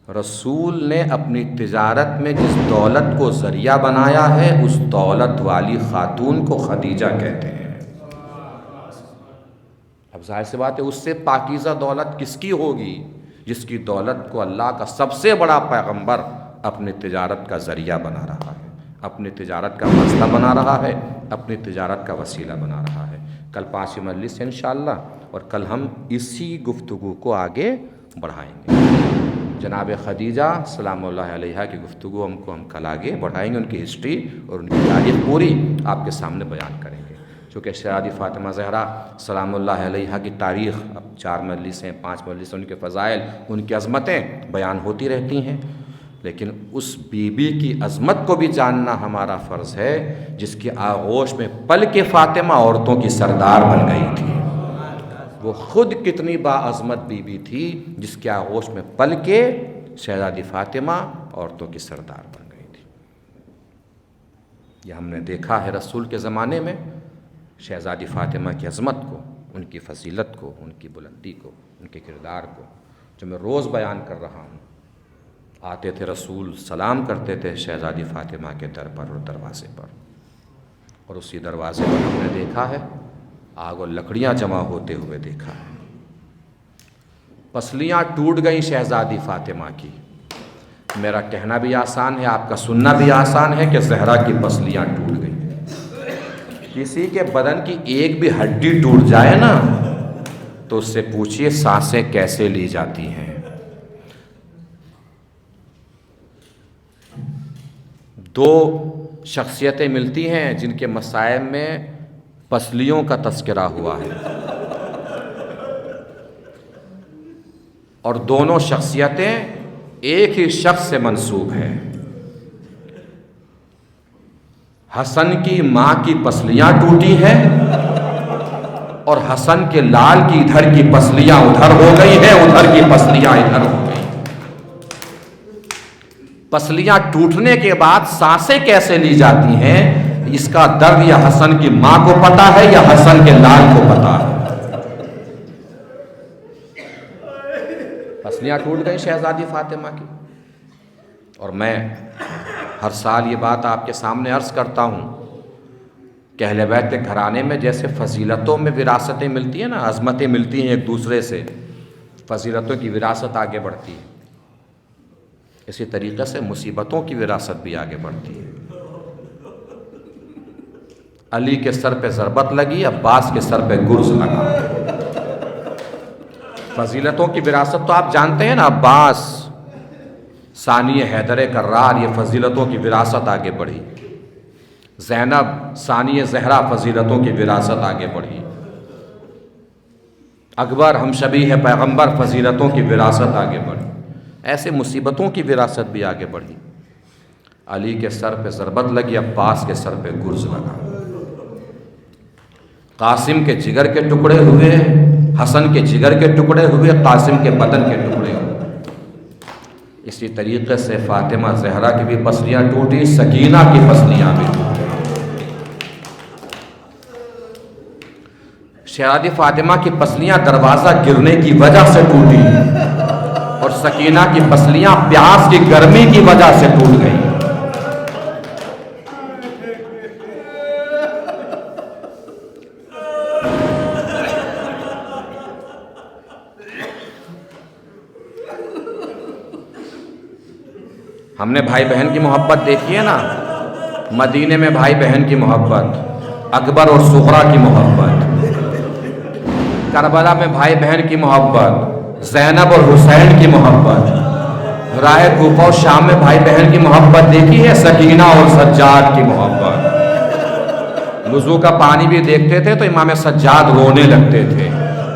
رسول نے اپنی تجارت میں جس دولت کو ذریعہ بنایا ہے اس دولت والی خاتون کو خدیجہ کہتے ہیں۔ اب ظاہر سی بات ہے اس سے پاکیزہ دولت کس کی ہوگی جس کی دولت کو اللہ کا سب سے بڑا پیغمبر اپنی تجارت کا ذریعہ بنا رہا ہے، اپنی تجارت کا مسئلہ بنا رہا ہے، اپنی تجارت کا وسیلہ بنا رہا ہے۔ کل 5 مجلس ہے انشاءاللہ، اور کل ہم اسی گفتگو کو آگے بڑھائیں گے۔ جناب خدیجہ سلام اللہ علیہا کی گفتگو ہم کل آگے بڑھائیں گے، ان کی ہسٹری اور ان کی تاریخ پوری آپ کے سامنے بیان کریں گے۔ چونکہ شہزادی فاطمہ زہرا سلام اللہ علیہا کی تاریخ اب 4 مجلسیں 5 مجلسیں، ان کے فضائل، ان کی عظمتیں بیان ہوتی رہتی ہیں، لیکن اس بی بی کی عظمت کو بھی جاننا ہمارا فرض ہے جس کی آغوش میں پل کے فاطمہ عورتوں کی سردار بن گئی تھی۔ وہ خود کتنی باعظمت بی بی تھی جس کے آغوش میں پل کے شہزادی فاطمہ عورتوں کی سردار بن گئی تھی۔ یہ ہم نے دیکھا ہے رسول کے زمانے میں شہزادی فاطمہ کی عظمت کو، ان کی فضیلت کو، ان کی بلندی کو، ان کے کردار کو، جو میں روز بیان کر رہا ہوں۔ آتے تھے رسول، سلام کرتے تھے شہزادی فاطمہ کے در پر اور دروازے پر، اور اسی دروازے پر ہم نے دیکھا ہے آگ اور لکڑیاں جمع ہوتے ہوئے دیکھا ہے۔ پسلیاں ٹوٹ گئیں شہزادی فاطمہ کی۔ میرا کہنا بھی آسان ہے، آپ کا سننا بھی آسان ہے کہ زہرا کی پسلیاں ٹوٹ گئیں۔ کسی کے بدن کی ایک بھی ہڈی ٹوٹ جائے نا تو اس سے پوچھئے سانسیں کیسے لی جاتی ہیں۔ دو شخصیتیں ملتی ہیں جن کے مصائب میں پسلیوں کا تذکرہ ہوا ہے، اور دونوں شخصیتیں ایک ہی شخص سے منسوب ہیں۔ حسن کی ماں کی پسلیاں ٹوٹی ہیں اور حسن کے لال کی ادھر کی پسلیاں ادھر ہو گئی ہیں، ادھر کی پسلیاں ادھر ہو گئی۔ پسلیاں ٹوٹنے کے بعد سانسیں کیسے لی جاتی ہیں، اس کا درد یا حسن کی ماں کو پتا ہے یا حسن کے لال کو پتا ہے۔ پسلیاں ٹوٹ گئی شہزادی فاطمہ کی، اور میں ہر سال یہ بات آپ کے سامنے عرض کرتا ہوں کہ اہل بیت کے گھرانے میں جیسے فضیلتوں میں وراثتیں ملتی ہیں نا، عظمتیں ملتی ہیں ایک دوسرے سے، فضیلتوں کی وراثت آگے بڑھتی ہے، اسی طریقے سے مصیبتوں کی وراثت بھی آگے بڑھتی ہے۔ علی کے سر پہ ضربت لگی، عباس کے سر پہ گرز لگا۔ فضیلتوں کی وراثت تو آپ جانتے ہیں نا، عباس ثانی حیدر کرار، یہ فضیلتوں کی وراثت آگے بڑھی، زینب ثانی زہرا فضیلتوں کی وراثت آگے بڑھی، اکبر ہم شبیہ پیغمبر فضیلتوں کی وراثت آگے بڑھی، ایسے مصیبتوں کی وراثت بھی آگے بڑھی۔ علی کے سر پہ ضربت لگی، عباس کے سر پہ گرز لگا، قاسم کے جگر کے ٹکڑے ہوئے، حسن کے جگر کے ٹکڑے ہوئے، قاسم کے بدن کے ٹکڑے ہوئے۔ اسی طریقے سے فاطمہ زہرا کی بھی پسلیاں ٹوٹی، سکینہ کی پسلیاں بھی ٹوٹی۔ شہزادی فاطمہ کی پسلیاں دروازہ گرنے کی وجہ سے ٹوٹی اور سکینہ کی پسلیاں پیاس کی گرمی کی وجہ سے ٹوٹ گئی۔ ہم نے بھائی بہن کی محبت دیکھی ہے نا، مدینے میں بھائی بہن کی محبت، اکبر اور صغرا کی محبت، کربلا میں بھائی بہن کی محبت، زینب اور حسین کی محبت، راہ کوفہ اور شام میں بھائی بہن کی محبت دیکھی ہے، سکینہ اور سجاد کی محبت۔ وضو کا پانی بھی دیکھتے تھے تو امام سجاد رونے لگتے تھے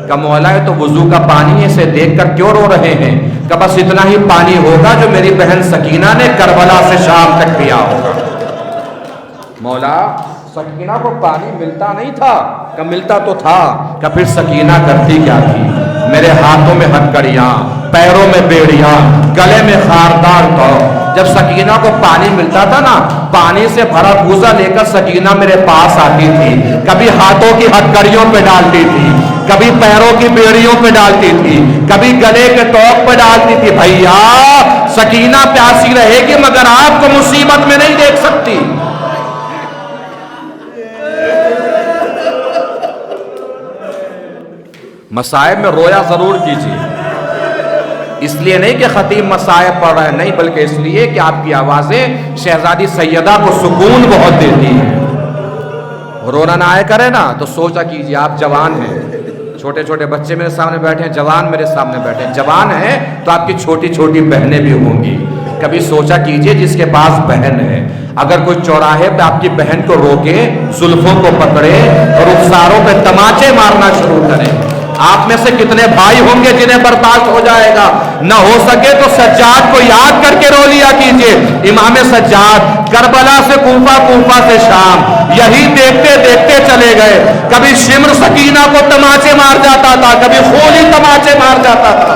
کہ مولا ہے تو وضو کا پانی اسے دیکھ کر کیوں رو رہے ہیں، کہ بس اتنا ہی پانی ہوگا جو میری بہن سکینہ نے کربلا سے شام تک پیا ہوگا۔ مولا سکینہ کو پانی ملتا نہیں تھا، کہ ملتا تو تھا، کہ پھر سکینہ کرتی کیا تھی؟ میرے ہاتھوں میں ہتھکڑیاں، پیروں میں بیڑیاں، گلے میں خاردار تو جب سکینہ کو پانی ملتا تھا نا، پانی سے بھرا کوزہ لے کر سکینہ میرے پاس آتی تھی، کبھی ہاتھوں کی ہتھکڑیوں پہ ڈالتی تھی، کبھی پیروں کی بیڑیوں پہ ڈالتی تھی، کبھی گلے کے توق پہ ڈالتی تھی۔ بھیا سکینہ پیاسی رہے گی مگر آپ کو مصیبت میں نہیں دیکھ سکتی۔ مصائب میں رویا ضرور کیجیے، اس لیے نہیں کہ خطیب مصائب پڑھ رہے ہیں، نہیں، بلکہ اس لیے کہ آپ کی آوازیں شہزادی سیدہ کو سکون بہت دیتی ہیں۔ رونا نہ آئے کرے نا تو سوچا کیجیے، آپ جوان ہیں، چھوٹے چھوٹے بچے میرے سامنے بیٹھے ہیں، جوان میرے سامنے بیٹھے ہیں، جوان ہیں تو آپ کی چھوٹی چھوٹی بہنیں بھی ہوں گی۔ کبھی سوچا کیجئے جس کے پاس بہن ہے، اگر کوئی چوراہے پہ آپ کی بہن کو روکے، زلفوں کو پکڑے اور رخساروں پہ تماچے مارنا شروع کرے، آپ میں سے کتنے بھائی ہوں گے جنہیں برداشت ہو جائے گا؟ نہ ہو سکے تو سجاد کو یاد کر کے رو لیا کیجئے۔ امام سجاد کربلا سے کوفہ، کوفہ سے شام، یہی دیکھتے دیکھتے چلے گئے۔ کبھی شمر سکینہ کو تماچے مار جاتا تھا، کبھی خولی تماچے مار جاتا تھا۔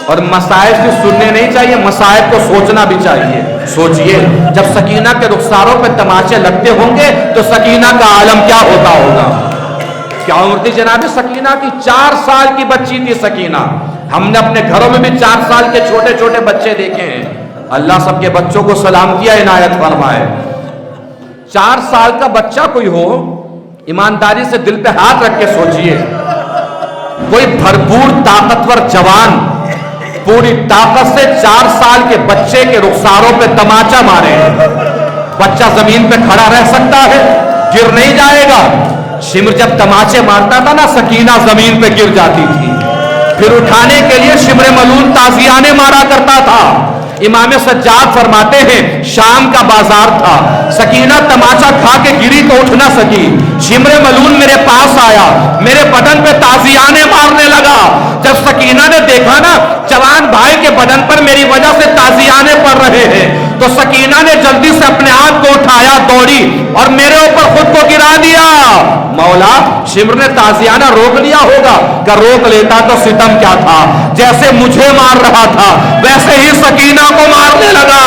اور مصائب سے سننے نہیں چاہیے، مصائب کو سوچنا بھی چاہیے۔ سوچئے جب سکینہ کے رخساروں پہ تماچے لگتے ہوں گے تو سکینہ کا عالم کیا ہوتا ہوگا؟ کیا عمر تھی جناب سکینہ کی؟ 4 سال کی بچی تھی سکینہ۔ ہم نے اپنے گھروں میں بھی 4 سال کے چھوٹے چھوٹے بچے دیکھے ہیں، اللہ سب کے بچوں کو سلامتیاں عنایت فرمائے۔ 4 سال کا بچہ کوئی ہو، ایمانداری سے دل پہ ہاتھ رکھ کے سوچئے، کوئی بھرپور طاقتور جوان پوری طاقت سے 4 سال کے بچے کے رخساروں پہ تماچا مارے، بچہ زمین پہ کھڑا رہ سکتا ہے؟ گر نہیں جائے گا؟ شمر جب تماچے مارتا تھا نا، سکینہ زمین پہ گر جاتی تھی، پھر اٹھانے کے لیے شمر ملول تازیانے مارا کرتا تھا۔ امام سجاد فرماتے ہیں شام کا بازار تھا، سکینہ تماچا کھا کے گری تو اٹھ نہ سکی، شمر ملول میرے پاس آیا، میرے بدن پہ تازیانے مارنے لگا۔ جب سکینہ نے دیکھا نا جوان بھائی کے بدن پر میری وجہ سے تازیانے پڑ رہے ہیں، تو سکینہ نے جلدی سے اپنے آپ کو اٹھایا، دوڑی اور میرے اوپر خود کو گرا دیا۔ مولا شمر نے تازیانہ روک لیا ہوگا، کہ روک لیتا تو ستم کیا تھا، جیسے مجھے مار رہا تھا ویسے ہی سکینہ کو مارنے لگا۔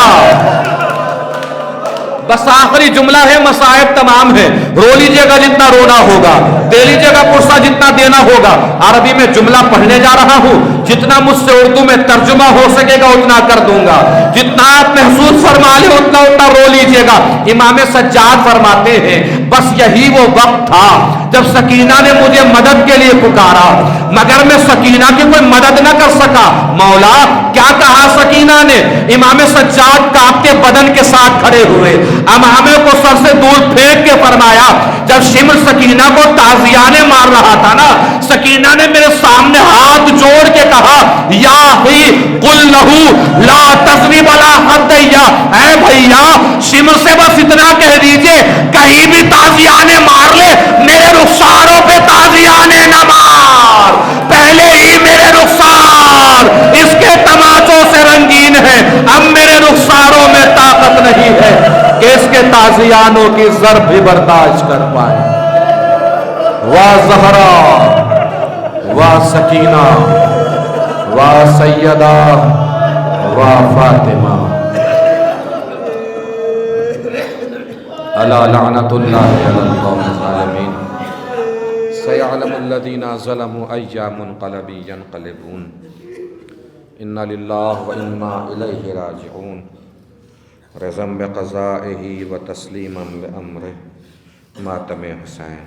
بس آخری جملہ ہے، مصائب تمام ہے، رو لیجئے گا جتنا رونا ہوگا، دے لیجئے گا پرسہ جتنا دینا ہوگا۔ عربی میں جملہ پڑھنے جا رہا ہوں، جتنا مجھ سے اردو میں ترجمہ ہو سکے گا اتنا کر دوں گا، جتنا آپ محسوس فرما لیں اتنا رو لیجئے گا۔ امام سجاد فرماتے ہیں بس یہی وہ وقت تھا جب سکینہ نے مجھے مدد کے لیے پکارا، مگر میں سکینہ کی کوئی مدد نہ کر سکا۔ مولا کیا کہا سکینہ نے؟ امام سجاد کانپتے بدن کے ساتھ کھڑے ہوئے، امامے کو سر سے دور پھینک کے فرمایا جب شمر سکینہ کو تازیانے مار رہا تھا نا، سکینہ نے میرے سامنے ہاتھ جوڑ کے کہا یا ہی قل لہو لا تضرب علی خدیہ، اے بھیا شمر سے بس اتنا کہہ دیجئے کہیں بھی تازیانے مار لے میرے رخساروں پہ تازیانے نہ مار، پہلے ہی میرے رخسار اس کے تماچوں سے رنگین ہے، اب میرے رخساروں میں طاقت نہیں ہے کہ اس کے تازیانوں کی ضرب بھی برداشت کر پائے۔ واہ زہرا، واہ سکینہ، واہ سیدہ، واہ فاطمہ، الا لعنت اللہ علی القوم الظالمین، سیعلم الذین ظلموا ای منقلب ینقلبون، انا للہ و انا الیہ راجعون، رضم بقضائہ و تسلیما بامرہ، ماتم حسین۔